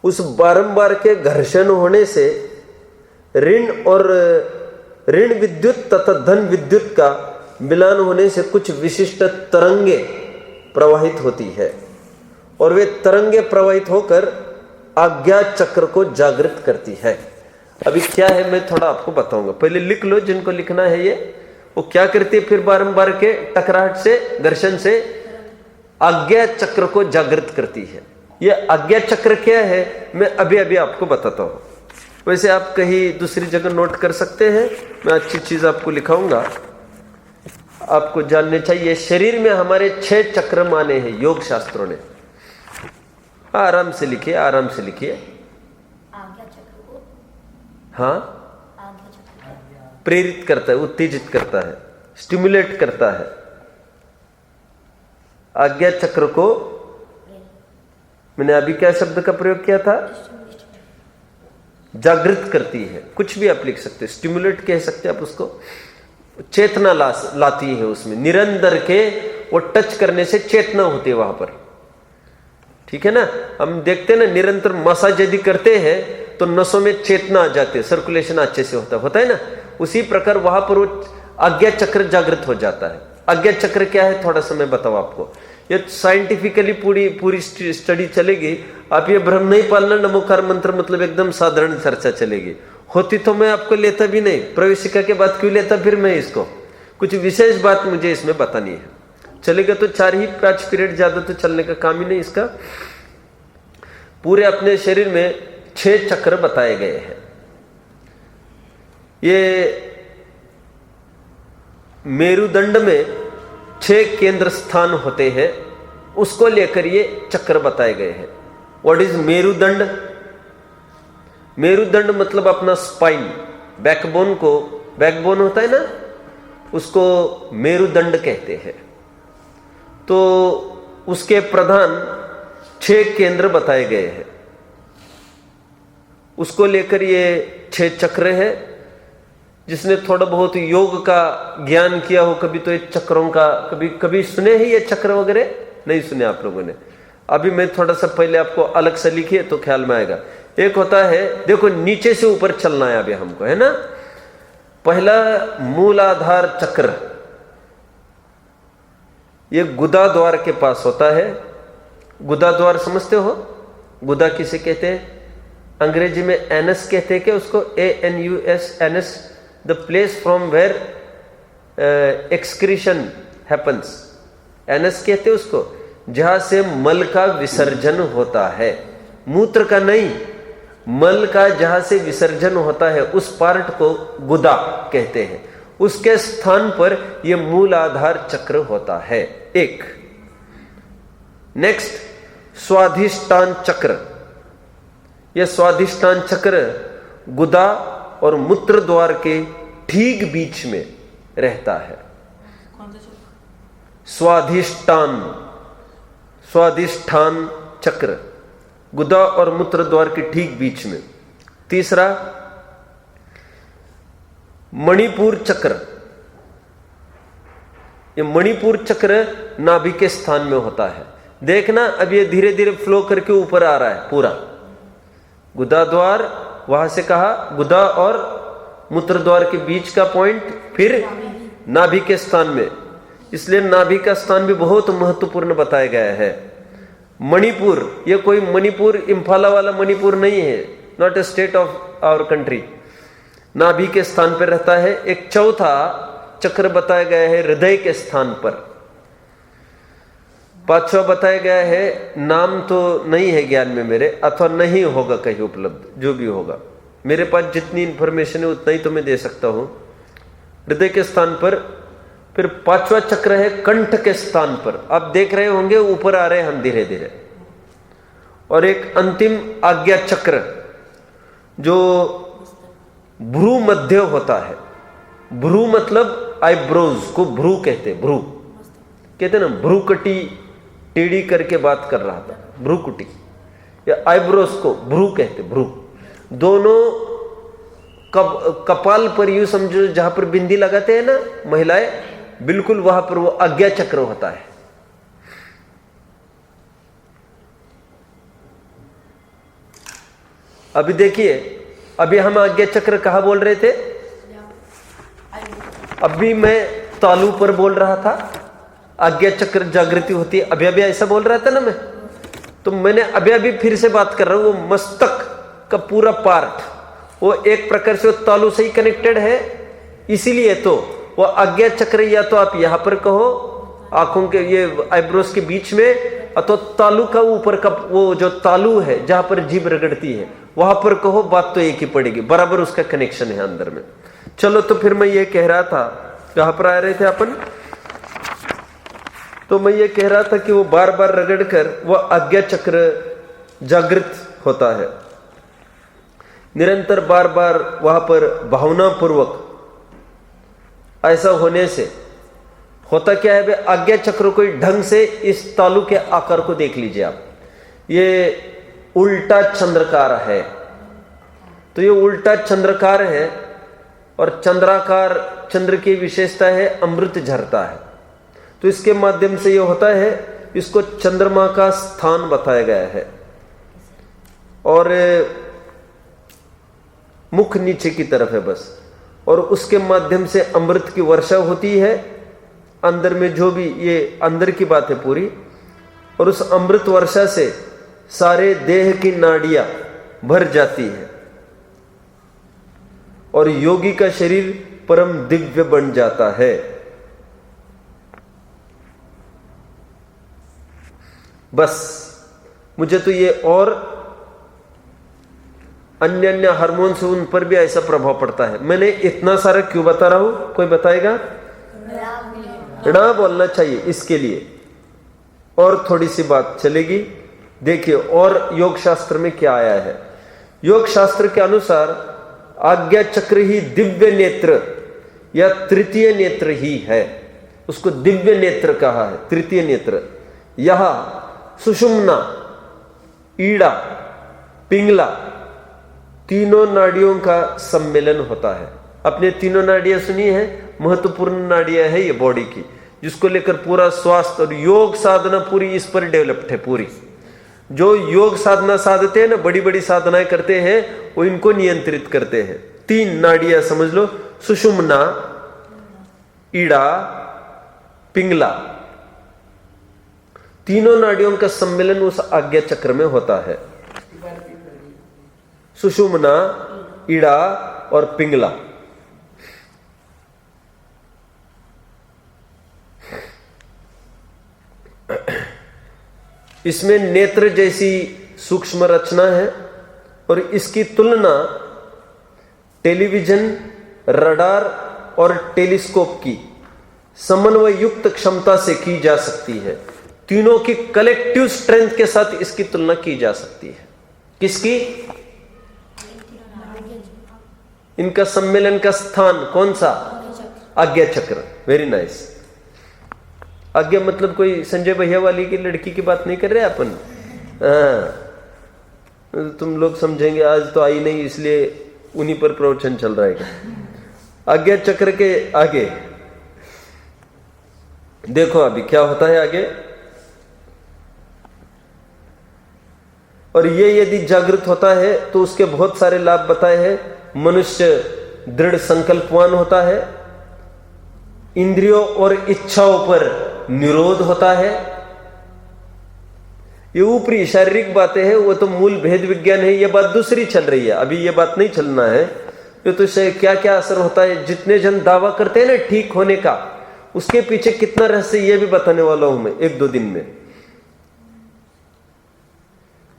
उस बारंबार के घर्षण होने से ऋण और ऋण विद्युत तथा धन विद्युत का मिलान होने से कुछ विशिष्ट तरंगे प्रवाहित होती है और वे तरंगे प्रवाहित होकर आज्ञा चक्र को जागृत करती है। अभी क्या है मैं थोड़ा आपको बताऊंगा, पहले लिख लो जिनको लिखना है। ये वो क्या करती है, फिर बारंबार के टकराहट से घर्षण से आज्ञा चक्र को जागृत करती है। ये आज्ञा चक्र क्या है मैं अभी अभी आपको बताता हूं। वैसे आप कहीं दूसरी जगह नोट कर सकते हैं, मैं अच्छी चीज आपको लिखाऊंगा, आपको जानने चाहिए। शरीर में हमारे 6 चक्र माने हैं योग शास्त्रों ने। आराम से लिखिए, आराम से लिखिए। हाँ, प्रेरित करता है, उत्तेजित करता है, स्टिमुलेट करता है। आज्ञा चक्र को मैंने अभी क्या शब्द का प्रयोग किया था? जागृत करती है। कुछ भी आप लिख सकते हैं, स्टिमुलेट कह सकते हैं आप उसको। चेतना लाती है उसमें, निरंतर के वो टच करने से चेतना होती है वहां पर। ठीक है ना, हम देखते हैं ना निरंतर मसाज यदि करते हैं तो नसों में चेतना आ जाती है, सर्कुलेशन अच्छे से होता है ना। उसी प्रकार वहां पर वो आज्ञा चक्र जागृत हो जाता है। आज्ञा चक्र क्या है थोड़ा सा मैं बताऊं आपको। ये साइंटिफिकली पूरी स्टडी चलेगी। आप ये भ्रम नहीं पालना, नमोकार मंत्र मतलब एकदम साधारण चर्चा चलेगी। होती तो मैं आपको लेता भी नहीं, प्रवेशिका के बाद क्यों लेता फिर मैं इसको। कुछ विशेष बात मुझे इसमें बतानी है। चलेगा तो 4 ही 5 पीरियड, ज्यादा तो चलने का काम ही नहीं इसका। पूरे अपने शरीर में 6 चक्र बताए गए हैं। ये मेरुदंड में 6 केंद्र स्थान होते हैं, उसको लेकर ये चक्र बताए गए हैं। What is मेरुदंड? मेरुदंड मतलब अपना स्पाइन, बैकबोन को, बैकबोन होता है ना, उसको मेरुदंड कहते हैं। तो उसके प्रधान 6 केंद्र बताए गए हैं, उसको लेकर ये 6 चक्र है। जिसने थोड़ा बहुत योग का ज्ञान किया हो, कभी तो ये चक्रों का कभी कभी सुने ही ये चक्र वगैरह? नहीं सुने आप लोगों ने। अभी मैं थोड़ा सा पहले आपको अलग से लिखिए तो ख्याल में आएगा। एक होता है, देखो नीचे से ऊपर चलना है अभी हमको, है ना। पहला मूलाधार चक्र, ये गुदा द्वार के पास होता है। गुदा द्वार समझते हो? गुदा किसे कहते हैं? अंग्रेजी में एनस कहते हैं, क्या उसको? ANUS, anus, the place from where excretion happens. Anus कहते हैं उसको, जहां से मल का विसर्जन होता है, मूत्र का नहीं, मल का जहां से विसर्जन होता है उस पार्ट को गुदा कहते हैं। उसके स्थान पर यह मूलाधार चक्र होता है। एक नेक्स्ट स्वाधिष्ठान चक्र। यह स्वाधिष्ठान चक्र गुदा और मूत्र द्वार के ठीक बीच में रहता है। स्वाधिष्ठान चक्र गुदा और मूत्र द्वार के ठीक बीच में। तीसरा मणिपुर चक्र। ये मणिपुर चक्र नाभि के स्थान में होता है। देखना अब ये धीरे धीरे फ्लो करके ऊपर आ रहा है पूरा। गुदा द्वार, वहां से कहा गुदा और मूत्र द्वार के बीच का पॉइंट, फिर नाभि के स्थान में। इसलिए नाभि का स्थान भी बहुत महत्वपूर्ण बताया गया है। मणिपुर, ये कोई मणिपुर इम्फाला वाला मणिपुर नहीं है, not a state of our country. नाभि के स्थान पर रहता है। एक चौथा चक्र बताया गया है हृदय के स्थान पर। पांचवा बताया गया है, नाम तो नहीं है ज्ञान में मेरे, अथवा नहीं होगा कहीं उपलब्ध, जो भी होगा मेरे पास जितनी इंफॉर्मेशन है उतना ही तो मैं दे सकता हूं। हृदय के स्थान पर। फिर पांचवा चक्र है कंठ के स्थान पर। आप देख रहे होंगे ऊपर आ रहे हैं हम धीरे धीरे। और एक अंतिम आज्ञा चक्र जो भ्रू मध्य होता है। भ्रू मतलब आईब्रोज को भ्रू कहते, भ्रू कहते ना, भ्रूकटी टेढ़ी करके बात कर रहा था, भ्रूकुटी, या आईब्रोज को भ्रू कहते। भ्रू दोनों कपाल पर यूं समझो, जहां पर बिंदी लगाते हैं ना महिलाएं, बिल्कुल वहां पर वो आज्ञा चक्र होता है। अभी देखिए, अभी हम आज्ञा चक्र कहां बोल रहे थे? अभी मैं तालू पर बोल रहा था, आज्ञा चक्र जागृति होती है। अभी अभी ऐसा बोल रहा था ना मैं, तो मैंने अभी अभी फिर से बात कर रहा हूं। वो मस्तक का पूरा पार्ट वो एक प्रकार से तालू से ही कनेक्टेड है। इसीलिए तो वो आज्ञा चक्र, या तो आप यहां पर कहो आंखों के ये आईब्रोज के बीच में, अथवा तालू का ऊपर का वो जो तालू है जहां पर जीभ रगड़ती है वहां पर कहो, बात तो एक ही पड़ेगी, बराबर उसका कनेक्शन है अंदर में। चलो, तो फिर मैं ये कह रहा था, कहां पर आ रहे थे अपन? तो मैं ये कह रहा था कि वो बार बार रगड़ कर वो आज्ञा चक्र जागृत होता है। निरंतर बार बार वहां पर भावना पूर्वक ऐसा होने से होता क्या है? आज्ञा चक्र को ढंग से इस तालु के आकार को देख लीजिए आप। ये उल्टा चंद्रकार है, तो ये उल्टा चंद्रकार है, और चंद्राकार चंद्र की विशेषता है अमृत झरता है। तो इसके माध्यम से ये होता है, इसको चंद्रमा का स्थान बताया गया है। और मुख नीचे की तरफ है बस, और उसके माध्यम से अमृत की वर्षा होती है अंदर में, जो भी ये अंदर की बात है पूरी। और उस अमृत वर्षा से सारे देह की नाड़ियां भर जाती है और योगी का शरीर परम दिव्य बन जाता है। बस मुझे तो ये, और अन्य अन्य हार्मोन से उन पर भी ऐसा प्रभाव पड़ता है। मैंने इतना सारा क्यों बता रहा हूं, कोई बताएगा? ना बोलना चाहिए इसके लिए, और थोड़ी सी बात चलेगी। देखिए और योग शास्त्र में क्या आया है। योग शास्त्र के अनुसार आज्ञा चक्र ही दिव्य नेत्र या तृतीय नेत्र ही है, उसको दिव्य नेत्र कहा है, तृतीय नेत्र। यहां सुषुम्ना, ईड़ा, पिंगला, तीनों नाड़ियों का सम्मेलन होता है। अपने तीनों नाड़ियां सुनी है, महत्वपूर्ण नाड़ियां है ये बॉडी की, जिसको लेकर पूरा स्वास्थ्य और योग साधना पूरी इस पर डेवलप्ड है। पूरी जो योग साधना साधते हैं ना, बड़ी बड़ी साधनाएं करते हैं, वो इनको नियंत्रित करते हैं। 3 नाड़ियां समझ लो, सुषुम्ना, ईड़ा, पिंगला, तीनों नाड़ियों का सम्मेलन उस आज्ञा चक्र में होता है। सुषुम्ना, ईड़ा और पिंगला। इसमें नेत्र जैसी सूक्ष्म रचना है और इसकी तुलना टेलीविजन, रडार और टेलीस्कोप की समन्वय युक्त क्षमता से की जा सकती है। तीनों की कलेक्टिव स्ट्रेंथ के साथ इसकी तुलना की जा सकती है। किसकी? इनका सम्मेलन का स्थान कौन सा? आज्ञा चक्र। Very nice. आज्ञा मतलब कोई संजय भैया वाली की लड़की की बात नहीं कर रहे अपन। तुम लोग समझेंगे, आज तो आई नहीं इसलिए उन्हीं पर प्रवचन चल रहा है। आज्ञा चक्र के आगे देखो अभी क्या होता है आगे। और ये यदि जागृत होता है तो उसके बहुत सारे लाभ बताए हैं। मनुष्य दृढ़ संकल्पवान होता है, इंद्रियों और इच्छाओं पर निरोध होता है। ये ऊपरी शारीरिक बातें हैं, वो तो मूल भेद विज्ञान है, ये बात दूसरी चल रही है, अभी ये बात नहीं चलना है। ये तो क्या क्या असर होता है, जितने जन दावा करते हैं ना ठीक होने का, उसके पीछे कितना रहस्य ये भी बताने वाला हूं मैं 1-2 दिन में।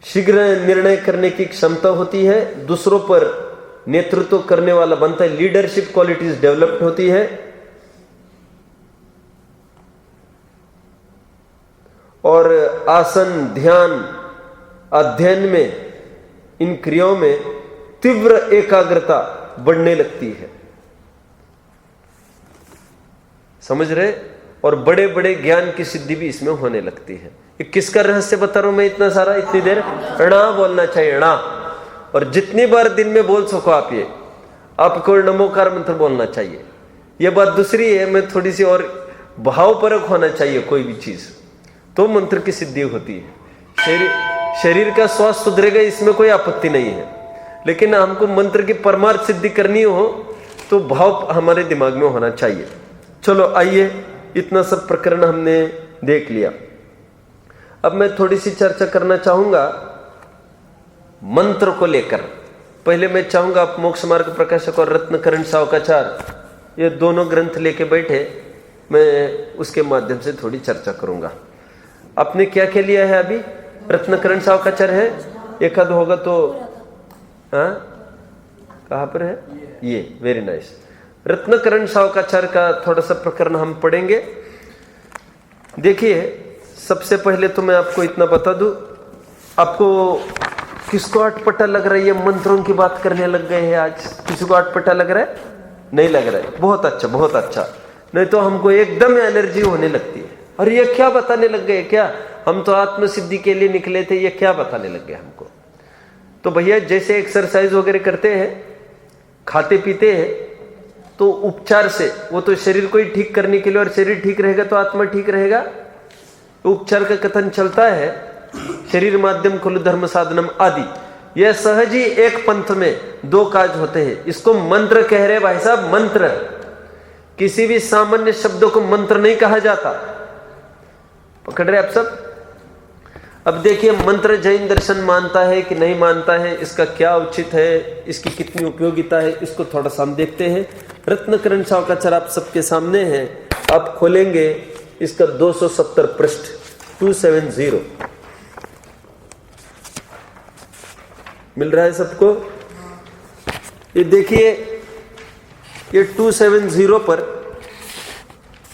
शीघ्र निर्णय करने की क्षमता होती है, दूसरों पर नेतृत्व करने वाला बनता है, लीडरशिप क्वालिटीज डेवलप्ड होती है। और आसन, ध्यान, अध्ययन में, इन क्रियाओं में तीव्र एकाग्रता बढ़ने लगती है। समझ रहे? और बड़े बड़े ज्ञान की सिद्धि भी इसमें होने लगती है। ये किसका रहस्य बता रहा हूं मैं इतना सारा, इतनी देर? अणा बोलना चाहिए, अणा। और जितनी बार दिन में बोल सको आप, ये आपको नमोकार मंत्र बोलना चाहिए। ये बात दूसरी है, मैं थोड़ी सी और भावपरक होना चाहिए कोई भी चीज, तो मंत्र की सिद्धि होती है। शरीर का स्वास्थ्य सुधरेगा, इसमें कोई आपत्ति नहीं है, लेकिन हमको मंत्र की परमार्थ सिद्धि करनी हो तो भाव हमारे दिमाग में होना चाहिए। चलो आइए, इतना सब प्रकरण हमने देख लिया। अब मैं थोड़ी सी चर्चा करना चाहूंगा मंत्र को लेकर। पहले मैं चाहूंगा आप मोक्ष मार्ग प्रकाशक और रत्नकरण सावकाचार ये दोनों ग्रंथ लेके बैठे, मैं उसके माध्यम से थोड़ी चर्चा करूंगा। आपने क्या क्या लिया है अभी? रत्नकरण सावकाचार है, एक आध होगा तो। हाँ, कहाँ पर है ये? Very nice. रत्नकरण सावकाचार का थोड़ा सा प्रकरण हम पढ़ेंगे। देखिए, सबसे पहले तो मैं आपको इतना बता दूं, आपको किसको अटपटा लग रहा है? ये मंत्रों की बात करने लग गए हैं आज। किसी को अटपटा लग रहा है? नहीं लग रहा है? बहुत अच्छा, बहुत अच्छा। नहीं तो हमको एकदम एलर्जी होने लगती है। और ये क्या बताने लग गए? क्या हम तो आत्मसिद्धि के लिए निकले थे, ये क्या बताने लग गए हमको? तो भैया जैसे एक्सरसाइज वगैरह करते हैं, खाते पीते हैं, तो उपचार से वो तो शरीर को ही ठीक करने के लिए, और शरीर ठीक रहेगा तो आत्मा ठीक रहेगा। उपचार का कथन चलता है, शरीर माध्यम खलु धर्म साधनम आदि। यह सहज ही एक पंथ में 2 काज होते हैं। इसको मंत्र कह रहे भाई साहब, मंत्र। किसी भी सामान्य शब्दों को मंत्र नहीं कहा जाता। पकड़ रहे आप सब? अब देखिए, मंत्र जैन दर्शन मानता है कि नहीं मानता है, इसका क्या उचित है, इसकी कितनी उपयोगिता है, इसको थोड़ा सा हम देखते हैं। रत्नकरण सावकाचार आप सबके सामने है, आप खोलेंगे इसका 270 पृष्ठ 270 मिल रहा है सबको? ये देखिए, ये 270 पर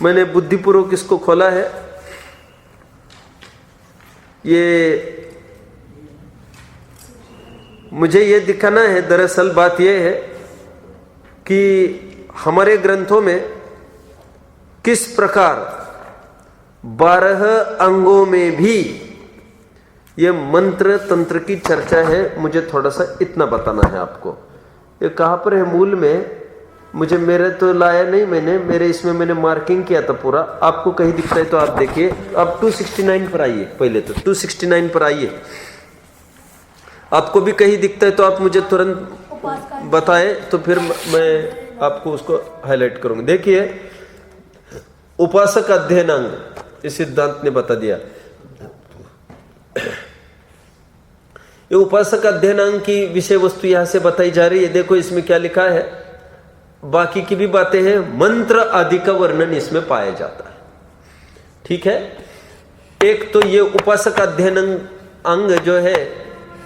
मैंने बुद्धिपूर्वक इसको खोला है। ये मुझे ये दिखाना है, दरअसल बात ये है कि हमारे ग्रंथों में किस प्रकार 12 अंगों में भी ये मंत्र तंत्र की चर्चा है। मुझे थोड़ा सा इतना बताना है आपको। ये कहाँ पर है? मूल में मुझे मेरे तो लाया नहीं मैंने, मेरे इसमें मैंने मार्किंग किया था पूरा। आपको कहीं दिखता है तो आप देखिए। अब 269 पर आइए, पहले तो 269 पर आइए। आपको भी कहीं दिखता है तो आप मुझे तुरंत बताएं, तो फिर मैं आपको उसको हाईलाइट करूंगा। देखिए, उपासक अध्ययनांग इस सिद्धांत ने बता दिया। ये उपासक अध्ययनांग की विषय वस्तु यहां से बताई जा रही है। देखो इसमें क्या लिखा है, बाकी की भी बातें हैं, मंत्र आदि का वर्णन इसमें पाया जाता है। ठीक है, एक तो ये उपासक अध्ययन अंग जो है,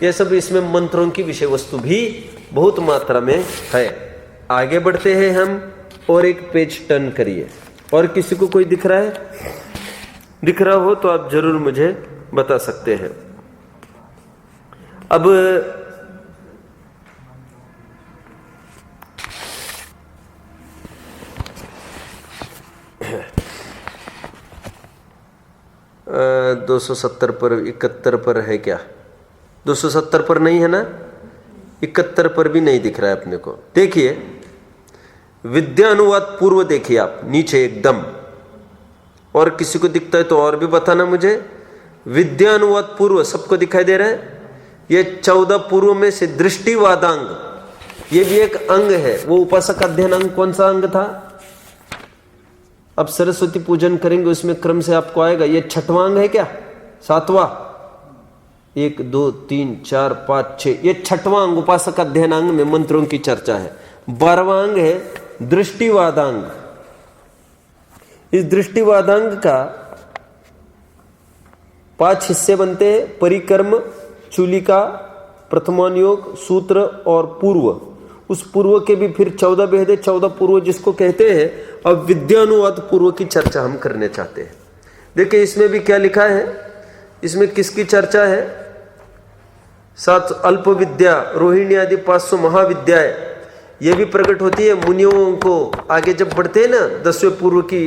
ये सब इसमें मंत्रों की विषय वस्तु भी बहुत मात्रा में है। आगे बढ़ते हैं हम, और एक पेज टर्न करिए। और किसी को कोई दिख रहा है? दिख रहा हो तो आप जरूर मुझे बता सकते हैं। अब अ 270 पर 71 पर है क्या? 270 पर नहीं है ना, 71 पर भी नहीं दिख रहा है अपने को। देखिए विद्या अनुवाद पूर्व, देखिए आप नीचे एकदम। और किसी को दिखता है तो और भी बताना मुझे। विद्या अनुवाद पूर्व सबको दिखाई दे रहा है? ये 14 पूर्व में से दृष्टिवादांग, ये भी एक अंग है। वो उपासक अध्ययन अंग कौन सा अंग था? अब सरस्वती पूजन करेंगे उसमें क्रम से आपको आएगा। ये 6वां अंग है क्या? 7वां? 1 2 3 4 5 6, ये 6वां अंग उपासक अध्ययनांग में मंत्रों की चर्चा है। 12वां अंग है दृष्टिवादांग। इस दृष्टिवादांग का 5 हिस्से बनते हैं: परिकर्म, चूलिका, प्रथमानुयोग, सूत्र और पूर्व। उस पूर्व के भी फिर 14 भेद है, 14 पूर्व जिसको कहते हैं। अब विद्यानुवाद पूर्व की चर्चा हम करने चाहते हैं। देखिए इसमें भी क्या लिखा है, इसमें किसकी चर्चा है? 7 अल्प विद्या, रोहिणी आदि 500 महाविद्याएं, ये भी प्रकट होती है मुनियों को। आगे जब बढ़ते हैं ना, 10वें पूर्व की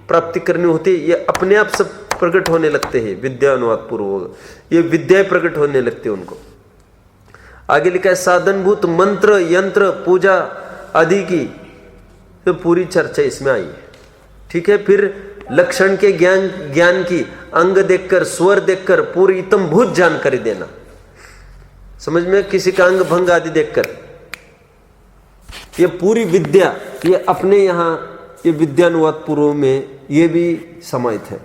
प्राप्ति करनी होती है, ये अपने आप सब प्रकट होने लगते हैं। विद्या अनुवाद पूर्व ये विद्याएं प्रकट होने लगते हैं उनको। आगे लिखा है साधनभूत मंत्र, यंत्र, पूजा आदि की तो पूरी चर्चा इसमें आई है। ठीक है, फिर लक्षण के ज्ञान की, अंग देखकर, स्वर देखकर पूरी इतमभूत जानकारी देना। समझ में? किसी का अंग भंग आदि देखकर, ये पूरी विद्या, ये अपने यहाँ ये विद्यानुवाद पूर्व में ये भी समाहित है।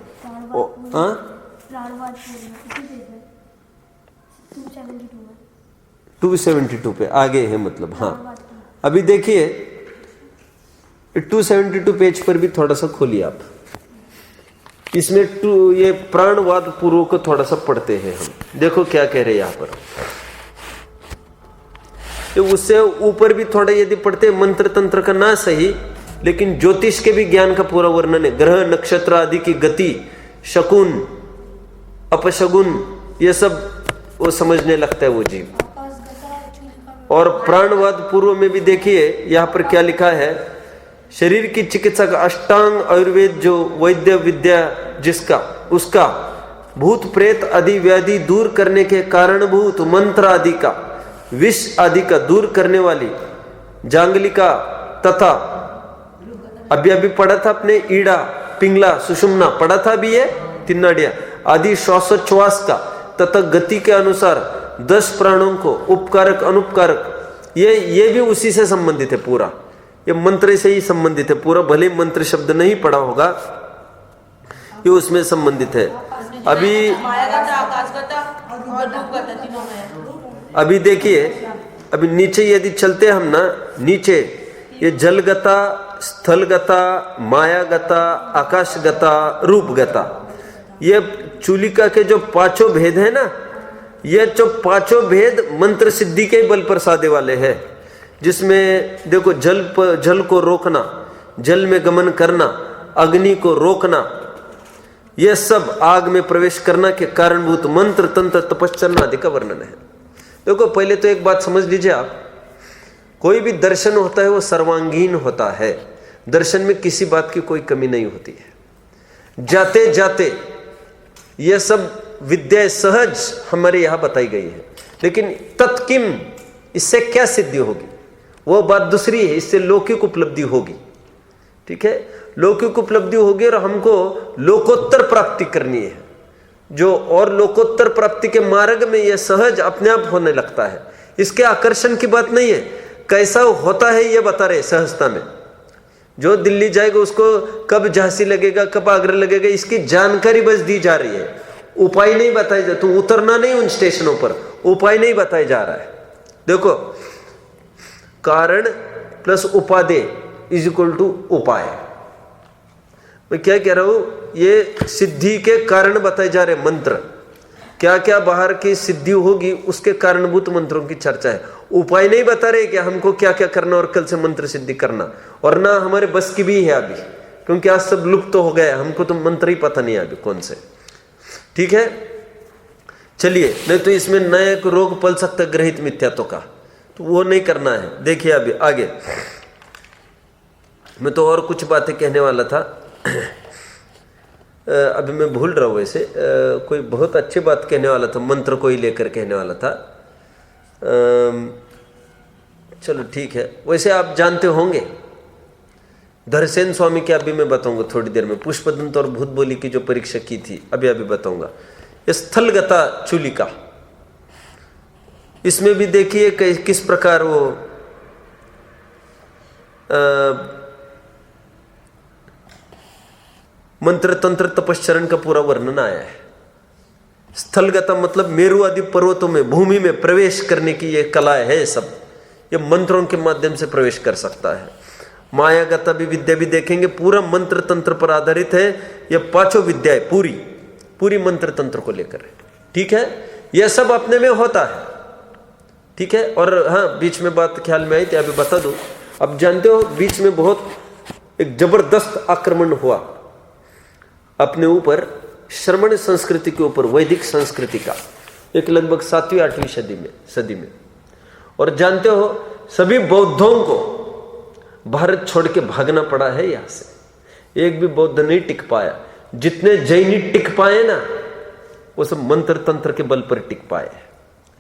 272 पे आगे है मतलब। हाँ, अभी देखिए 272 पेज पर भी थोड़ा सा खोलिए आप। इसमें ये प्राणवाद पूर्व को थोड़ा सा पढ़ते हैं हम। देखो क्या कह रहे हैं यहाँ पर। तो उससे ऊपर भी थोड़ा यदि पढ़ते हैं, मंत्र तंत्र का ना सही, लेकिन ज्योतिष के भी ज्ञान का पूरा वर्णन है। ग्रह नक्षत्र आदि की गति, शकुन अपशगुन, ये सब वो समझने लगता है वो जीव। और प्राणवाद पूर्व में भी देखिए यहाँ पर क्या लिखा है, शरीर की चिकित्सा का अष्टांग आयुर्वेद जो वैद्य विद्या जिसका, उसका भूत प्रेत आदि व्याधि दूर करने के कारणभूत मंत्र आदि का, विष आदि का दूर करने वाली जांगलिका तथा अभी पढ़ा था अपने ईड़ा, पिंगला, सुषुम्ना पढ़ा था अभी, ये 3 नाड़ियां आदि श्वासोच्छ्वास का तथा गति के अनुसार 10 प्राणों को उपकारक अनुपकारक, ये भी उसी से संबंधित है पूरा। ये मंत्र से ही संबंधित है पूरा, भले मंत्र शब्द नहीं पढ़ा होगा, ये उसमें संबंधित है। अभी देखिए, अभी नीचे यदि चलते हम ना, नीचे ये जलगता, स्थलगता, मायागता, आकाशगता, रूपगता, ये चूलिका के जो 5 भेद है ना, ये जो 5 भेद मंत्र सिद्धि के बल पर साधे वाले हैं। जिसमें देखो जल को रोकना, जल में गमन करना, अग्नि को रोकना, यह सब आग में प्रवेश करना के कारणभूत मंत्र तंत्र तपश्चर्या आदि का वर्णन है। देखो पहले तो एक बात समझ लीजिए आप, कोई भी दर्शन होता है वो सर्वांगीण होता है। दर्शन में किसी बात की कोई कमी नहीं होती है। जाते जाते ये सब विद्या सहज हमारे यहां बताई गई है, लेकिन तत्किम, इससे क्या सिद्धि होगी? वो बात दूसरी है, इससे लौकिक उपलब्धि होगी। ठीक है, लौकिक उपलब्धि होगी और हमको लोकोत्तर प्राप्ति करनी है, जो और लोकोत्तर प्राप्ति के मार्ग में यह सहज अपने आप होने लगता है। इसके आकर्षण की बात नहीं है, कैसा होता है ये बता रहे सहजता में। जो दिल्ली जाएगा उसको कब झांसी लगेगा, कब आगरा लगेगा, इसकी जानकारी बस दी जा रही है, उपाय नहीं बताया जा। तो उतरना नहीं उन स्टेशनों पर, उपाय नहीं बताया जा रहा है। देखो, कारण प्लस उपादेय इज इक्वल टू उपाय। मैं क्या कह रहा हूं, ये सिद्धि के कारण बताए जा रहे मंत्र, क्या क्या बाहर की सिद्धि होगी उसके कारणभूत मंत्रों की चर्चा है। उपाय नहीं बता रहे कि हमको क्या क्या करना और कल से मंत्र सिद्धि करना, और ना हमारे बस की भी है अभी, क्योंकि आज सब लुप्त तो हो गया, हमको तो मंत्र ही पता नहीं है अभी कौन से। ठीक है, चलिए, नहीं तो इसमें नया एक रोग पल सकता है ग्रहित मिथ्यात्व का, तो वो नहीं करना है। देखिए अभी आगे, मैं तो और कुछ बातें कहने वाला था, अभी मैं भूल रहा हूँ। वैसे कोई बहुत अच्छी बात कहने वाला था, मंत्र को ही लेकर कहने वाला था। चलो ठीक है, वैसे आप जानते होंगे धरसेन स्वामी के, अभी मैं बताऊंगा थोड़ी देर में। पुष्पदंत और भूत बोली की जो परीक्षा की थी अभी बताऊंगा। स्थलगता चूलिका, इसमें भी देखिए किस प्रकार वो मंत्र तंत्र तपश्चरण का पूरा वर्णन आया है। स्थलगता मतलब मेरु आदि पर्वतों में, भूमि में प्रवेश करने की ये कला है। सब ये मंत्रों के माध्यम से प्रवेश कर सकता है। मायागता भी विद्या भी देखेंगे, पूरा मंत्र तंत्र पर आधारित है। ये पांचों विद्याएं पूरी मंत्र तंत्र को लेकर है। ठीक है, यह सब अपने में होता है। ठीक है, और हाँ, बीच में बात ख्याल में आई थी, अभी बता दूं। अब जानते हो, बीच में बहुत एक जबरदस्त आक्रमण हुआ अपने ऊपर, श्रमण संस्कृति के ऊपर, वैदिक संस्कृति का, एक लगभग 7वीं 8वीं सदी में। और जानते हो, सभी बौद्धों को भारत छोड़ के भागना पड़ा है यहां से। एक भी बौद्ध नहीं टिक पाया। जितने जैनी टिक पाए ना, वो सब मंत्र तंत्र के बल पर टिक पाए।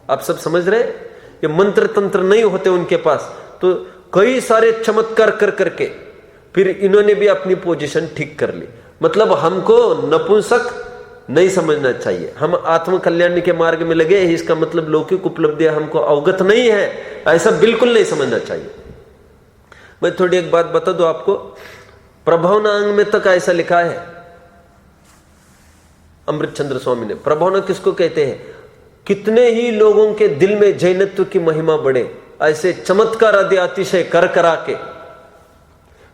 आप सब समझ रहे, ये मंत्र तंत्र नहीं होते उनके पास तो कई सारे चमत्कार कर करके फिर इन्होंने भी अपनी पोजीशन ठीक कर ली। मतलब हमको नपुंसक नहीं समझना चाहिए, हम आत्म कल्याण के मार्ग में लगे हैं, इसका मतलब लौकिक उपलब्धियां हमको अवगत नहीं है, ऐसा बिल्कुल नहीं समझना चाहिए। मैं थोड़ी एक बात बता दूं आपको, प्रभावना अंग में तक ऐसा लिखा है अमृतचंद्र स्वामी ने। प्रभावना किसको कहते हैं? कितने ही लोगों के दिल में जैनत्व की महिमा बढ़े, ऐसे चमत्कार आदि अतिशय कर करा के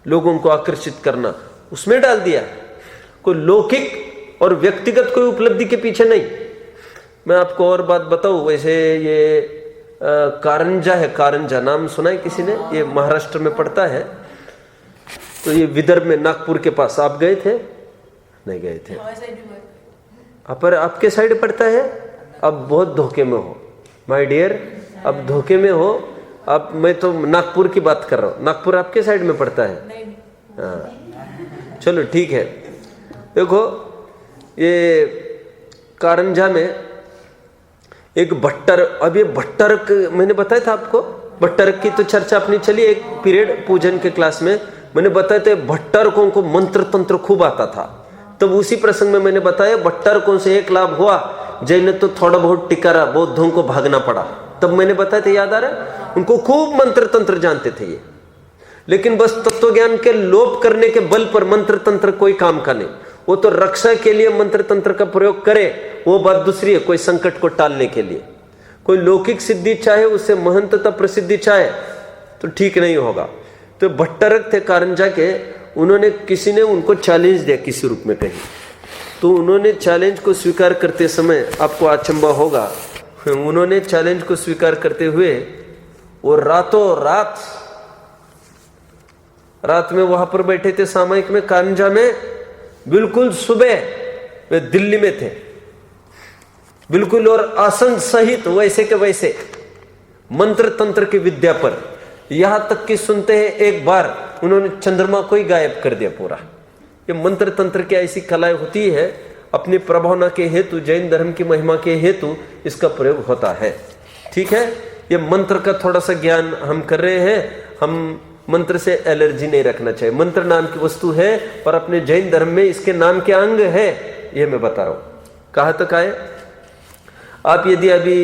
लोगों को आकर्षित करना, उसमें डाल दिया। कोई लौकिक और व्यक्तिगत कोई उपलब्धि के पीछे नहीं। मैं आपको और बात बताऊं, वैसे ये कारंजा है, कारंजा नाम सुना है किसी ने? ये महाराष्ट्र में पड़ता है। तो ये विदर्भ में नागपुर के पास, आप गए थे? नहीं गए थे। पर आपके साइड पड़ता है। अब बहुत धोखे में हो माय डियर, अब धोखे में हो अब। मैं तो नागपुर की बात कर रहा हूँ, नागपुर आपके साइड में पड़ता है? हाँ, चलो ठीक है। देखो, ये कारंजा में एक भट्टर, अब ये भट्टरक मैंने बताया था आपको, भट्टरक की तो चर्चा अपनी चली एक पीरियड पूजन के क्लास में। मैंने बताया था भट्टरकों को मंत्र तंत्र खूब आता था। तब उसी प्रसंग में मैंने बताया भट्टरकों से एक लाभ हुआ, जैन तो थोड़ा बहुत टिका रहा, बौद्धों को भागना पड़ा। तब मैंने बताया था, याद आ रहा है? उनको खूब मंत्र तंत्र जानते थे ये, लेकिन बस तत्व ज्ञान के लोप करने के बल पर मंत्र तंत्र कोई काम का नहीं। वो तो रक्षा के लिए मंत्र तंत्र का प्रयोग करे, वो बात दूसरी है, कोई संकट को टालने के लिए। कोई लौकिक सिद्धि चाहे, उससे महंतता प्रसिद्धि चाहे, तो ठीक नहीं होगा। तो भट्टरक थे कारंजा के, उन्होंने, किसी ने उनको चैलेंज दिया किसी रूप में कहीं, तो उन्होंने चैलेंज को स्वीकार करते समय, आपको अचंभा होगा, उन्होंने चैलेंज को स्वीकार करते हुए वो रातों रात में वहां पर बैठे थे सामयिक में कारंजा में। बिल्कुल सुबह वे दिल्ली में थे बिल्कुल, और आसन सहित वैसे के वैसे मंत्र तंत्र की विद्या पर, यहां तक कि सुनते हैं एक बार उन्होंने चंद्रमा को ही गायब कर दिया पूरा। ये मंत्र तंत्र की ऐसी कलाएं होती है, अपनी प्रभावना के हेतु, जैन धर्म की महिमा के हेतु इसका प्रयोग होता है। ठीक है, ये मंत्र का थोड़ा सा ज्ञान हम कर रहे हैं। हम मंत्र से एलर्जी नहीं रखना चाहिए। मंत्र नाम की वस्तु है और अपने जैन धर्म में इसके नाम के अंग है, ये मैं बता रहा हूं। कहाँ तक आए आप? यदि अभी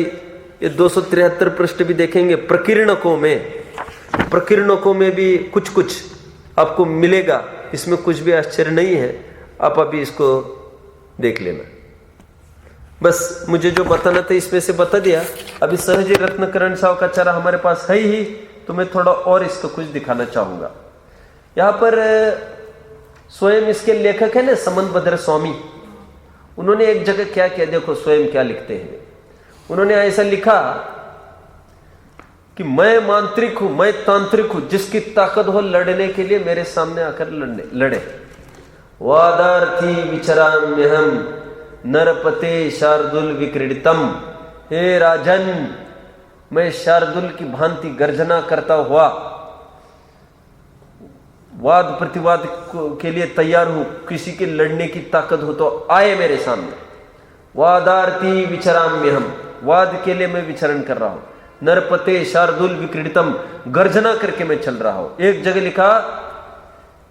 ये 273 पृष्ठ भी देखेंगे, प्रकीर्णकों में भी कुछ कुछ आपको मिलेगा, इसमें कुछ भी आश्चर्य नहीं है। आप अभी इसको देख लेना। बस मुझे जो बताना था इसमें से बता दिया। अभी सहज रत्नकरण सावकाचारा हमारे पास है ही, तो मैं थोड़ा और इसको कुछ दिखाना चाहूंगा। यहां पर स्वयं इसके लेखक है ना समंतभद्र स्वामी, उन्होंने एक जगह क्या किया, देखो स्वयं क्या लिखते हैं। उन्होंने ऐसा लिखा कि मैं मांत्रिक हूं, मैं तांत्रिक हूं, जिसकी ताकत हो लड़ने के लिए मेरे सामने आकर लड़े। वादार्थी विचराम्यहम नरपते शार्दुल विक्रीडितम। हे राजन, मैं शार्दुल की भांति गर्जना करता हुआ वाद प्रतिवाद के लिए तैयार हूं। किसी के लड़ने की ताकत हो तो आए मेरे सामने। वादार्थी विचराम्यहम, वाद के लिए मैं विचरण कर रहा हूं। नरपते शार्दुल विक्रीडितम, गर्जना करके मैं चल रहा हूं। एक जगह लिखा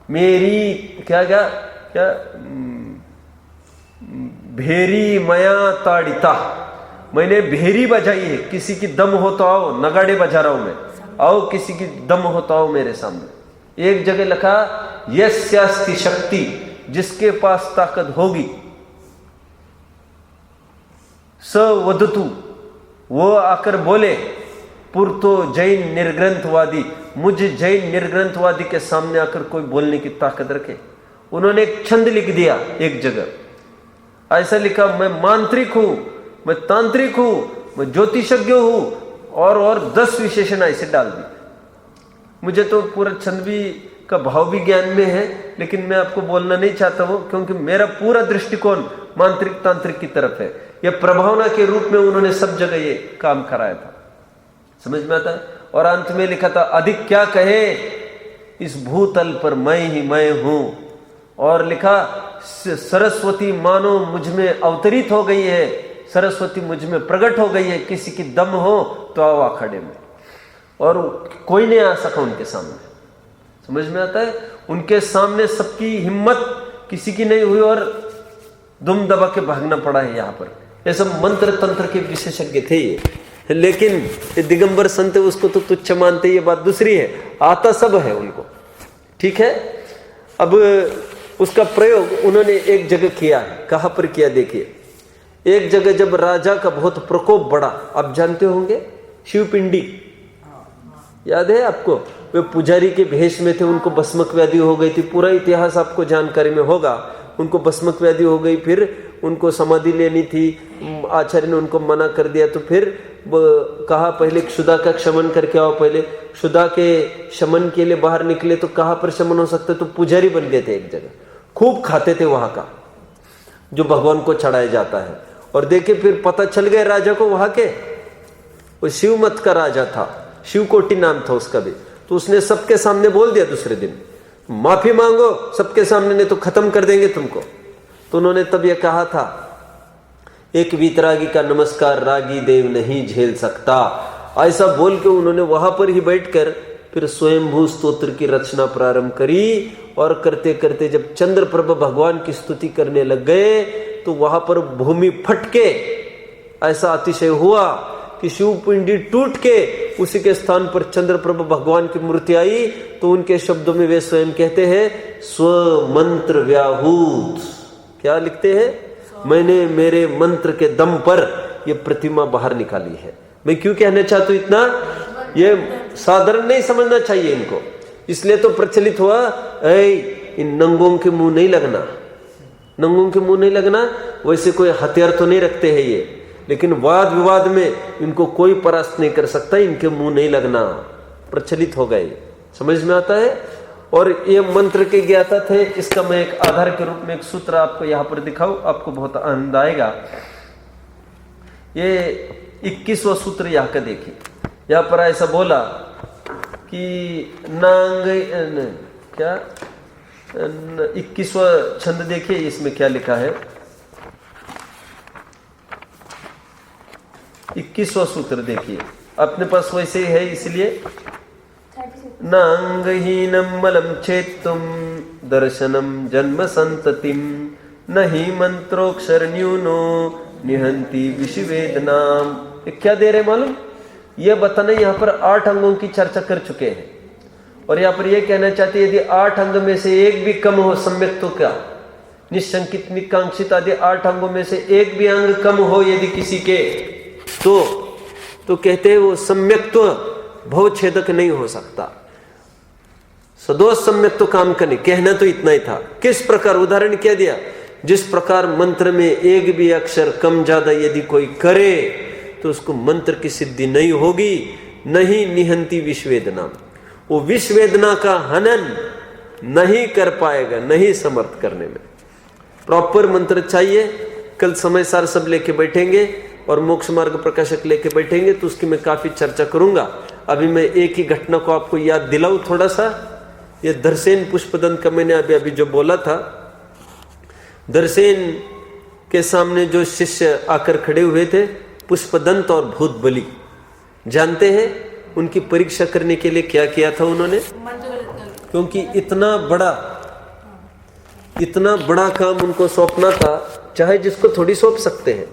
मेरी क्या क्या क्या भेरी मया ताड़िता, मैंने भेरी बजाई है। किसी की दम हो तो आओ, नगाड़े बजा रहा हूं मैं, आओ किसी की दम हो तो आओ मेरे सामने। एक जगह लिखा यस्यास्ति शक्ति, जिसके पास ताकत होगी, स वदतु, वो आकर बोले। पुरतो जैन निर्ग्रंथवादी, मुझ जैन निर्ग्रंथवादी के सामने आकर कोई बोलने की ताकत रखे। उन्होंने एक छंद लिख दिया एक जगह, ऐसा लिखा मैं मांत्रिक हूं, मैं तांत्रिक हूं, मैं ज्योतिषज्ञ हूं, और 10 विशेषण ऐसे डाल दी। मुझे तो पूरा छंद भी का भाव भी ज्ञान में है, लेकिन मैं आपको बोलना नहीं चाहता हूं, क्योंकि मेरा पूरा दृष्टिकोण मांत्रिक तांत्रिक की तरफ है। यह प्रभावना के रूप में उन्होंने सब जगह ये काम कराया था, समझ में आता है। और अंत में लिखा था अधिक क्या कहे, इस भूतल पर मैं ही मैं हूं। और लिखा सरस्वती मानो मुझ में अवतरित हो गई है, सरस्वती मुझ में प्रकट हो गई है। किसी की दम हो तो आओ अखाड़े में। और कोई नहीं आ सका उनके सामने, समझ में आता है। उनके सामने सबकी हिम्मत किसी की नहीं हुई और दुम दबा के भागना पड़ा है। यहाँ पर ये सब मंत्र तंत्र के विशेषज्ञ थे ये, लेकिन दिगंबर संत उसको तो तुच्छ मानते, ये बात दूसरी है। आता सब है उनको, ठीक है। अब उसका प्रयोग उन्होंने एक जगह किया है। कहां पर किया देखिए, एक जगह जब राजा का बहुत प्रकोप बढ़ा, आप जानते होंगे शिवपिंडी, याद है आपको? वे पुजारी के भेष में थे, उनको भस्मक व्याधि हो गई थी। पूरा इतिहास आपको जानकारी में होगा। उनको भस्मक व्याधि हो गई, फिर उनको समाधि लेनी थी, आचार्य ने उनको मना कर दिया। तो फिर कहा पहले क्षुधा का क्षमन करके आओ। पहले क्षुधा के शमन के लिए बाहर निकले, तो कहां पर शमन हो सकता है? तो पुजारी बन गए थे एक जगह, खूब खाते थे वहां का जो भगवान को चढ़ाया जाता है। और देखे फिर पता चल गया राजा को वहां के, वो शिव मत का राजा था, शिवकोटि नाम था उसका भी। तो उसने सबके सामने बोल दिया दूसरे दिन, माफी मांगो सबके सामने, नहीं तो खत्म कर देंगे तुमको। तो उन्होंने तब यह कहा था, एक वीतरागी का नमस्कार रागी देव नहीं झेल सकता। ऐसा बोल के उन्होंने वहां पर ही बैठकर फिर स्वयंभू स्तोत्र की रचना प्रारंभ करी। और करते करते जब चंद्रप्रभ भगवान की स्तुति करने लग गए, तो वहां पर भूमि फटके ऐसा अतिशय हुआ कि शिवपिंडी टूट के उसी के स्थान पर चंद्रप्रभ भगवान की मूर्ति आई। तो उनके शब्दों में वे स्वयं कहते हैं, स्व मंत्र व्याहूत। क्या लिखते हैं? मैंने मेरे मंत्र के दम पर यह प्रतिमा बाहर निकाली है। मैं क्यों कहना चाहता हूं इतना, ये साधारण नहीं समझना चाहिए इनको। इसलिए तो प्रचलित हुआ, इन नंगों के मुंह नहीं लगना, नंगों के मुंह नहीं लगना। वैसे कोई हथियार तो नहीं रखते हैं ये, लेकिन वाद विवाद में इनको कोई परास्त नहीं कर सकता, इनके मुंह नहीं लगना, प्रचलित हो गए। समझ में आता है। और ये मंत्र के ज्ञाता थे। इसका मैं एक आधार के रूप में एक सूत्र आपको यहां पर दिखाऊं, आपको बहुत आनंद आएगा। ये 21वां सूत्र यहां का देखिए। यहां पर ऐसा बोला कि नांग क्या 21वां छंद देखिए, इसमें क्या लिखा है। 21वां सूत्र देखिए, अपने पास वैसे ही है, इसलिए न अंगहीनम मलम छेत्तुम दर्शनम जन्म संततिम न ही मंत्रोक्षर न्यूनो निहंती विषवेदनाम। क्या दे रहे मालूम? यह बताना, यहाँ पर 8 अंगों की चर्चा कर चुके हैं और यहाँ पर यह कहना चाहते हैं यदि 8 अंग में से एक भी कम हो सम्यक्त्व का, निशंकित निकांक्षित आदि 8 अंगों में से एक भी अंग कम हो यदि किसी के, तो कहते हैं वो सम्यक्त्व भवच्छेदक नहीं हो सकता। सदोष सम्यक्त्व काम करने, कहना तो इतना ही था। किस प्रकार? उदाहरण क्या दिया? जिस प्रकार मंत्र में एक भी अक्षर कम ज्यादा यदि कोई करे तो उसको मंत्र की सिद्धि नहीं होगी। नहीं निहंती विषवेदना, वो विषवेदना का हनन नहीं कर पाएगा, नहीं समर्थ करने में। प्रॉपर मंत्र चाहिए। कल समय सार सब लेके बैठेंगे और मोक्ष मार्ग प्रकाशक लेके बैठेंगे तो उसकी मैं काफी चर्चा करूंगा। अभी मैं एक ही घटना को आपको याद दिलाऊं थोड़ा सा। ये धरसेन पुष्पदंत का मैंने अभी जो बोला था, धरसेन के सामने जो शिष्य आकर खड़े हुए थे, पुष्पदंत और भूत बलि, जानते हैं उनकी परीक्षा करने के लिए क्या किया था उन्होंने? क्योंकि इतना बड़ा काम उनको सौंपना था, चाहे जिसको थोड़ी सौंप सकते हैं,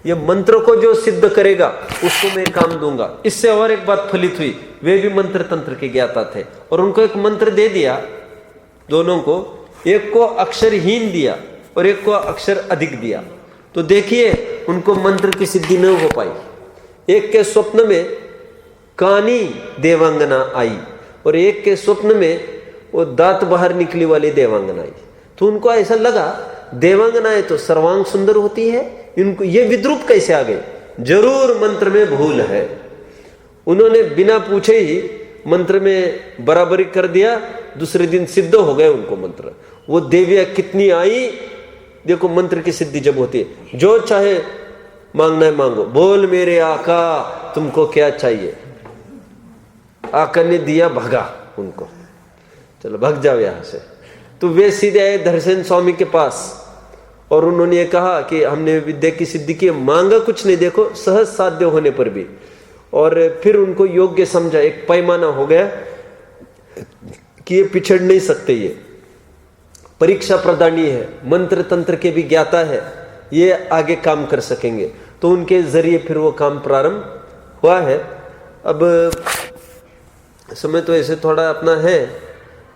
ये मंत्र को जो सिद्ध करेगा उसको मैं काम दूंगा। इससे और एक बात फलित हुई, वे भी मंत्र तंत्र के ज्ञाता थे और उनको एक मंत्र दे दिया दोनों को, एक को अक्षरहीन दिया और एक को अक्षर अधिक दिया। तो देखिए उनको मंत्र की सिद्धि न हो पाई। एक के स्वप्न में कानी देवांगना आई और एक के स्वप्न में वो दांत बाहर निकली वाली देवांगना आई। तो उनको ऐसा लगा देवांगनाएं तो सर्वांग सुंदर होती है, इनको ये विद्रूप कैसे आ गए? जरूर मंत्र में भूल है। उन्होंने बिना पूछे ही मंत्र में बराबरी कर दिया। दूसरे दिन सिद्ध हो गए उनको मंत्र। वो देवियां कितनी आई, देखो मंत्र की सिद्धि जब होती है, जो चाहे मांगना है मांगो, बोल मेरे आका तुमको क्या चाहिए। आका ने दिया, भगा उनको, चलो भाग जाओ यहां से। तो वे सीधे आए धरसेन स्वामी के पास और उन्होंने ये कहा कि हमने विद्या की सिद्धि की, मांगा कुछ नहीं, देखो सहज साध्य होने पर भी। और फिर उनको योग्य समझा, एक पैमाना हो गया कि ये पिछड़ नहीं सकते, ये परीक्षा प्रदानी है, मंत्र तंत्र के भी ज्ञाता है, ये आगे काम कर सकेंगे। तो उनके जरिए फिर वो काम प्रारंभ हुआ है। अब समय तो ऐसे थोड़ा अपना है,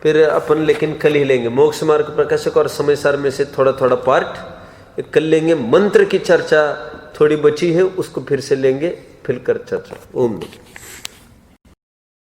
फिर अपन लेकिन कल ही लेंगे मोक्ष मार्ग प्रकाशक और समय सार में से थोड़ा थोड़ा पार्ट कल लेंगे। मंत्र की चर्चा थोड़ी बची है, उसको फिर से लेंगे, फिर कर चर्चा। ओम।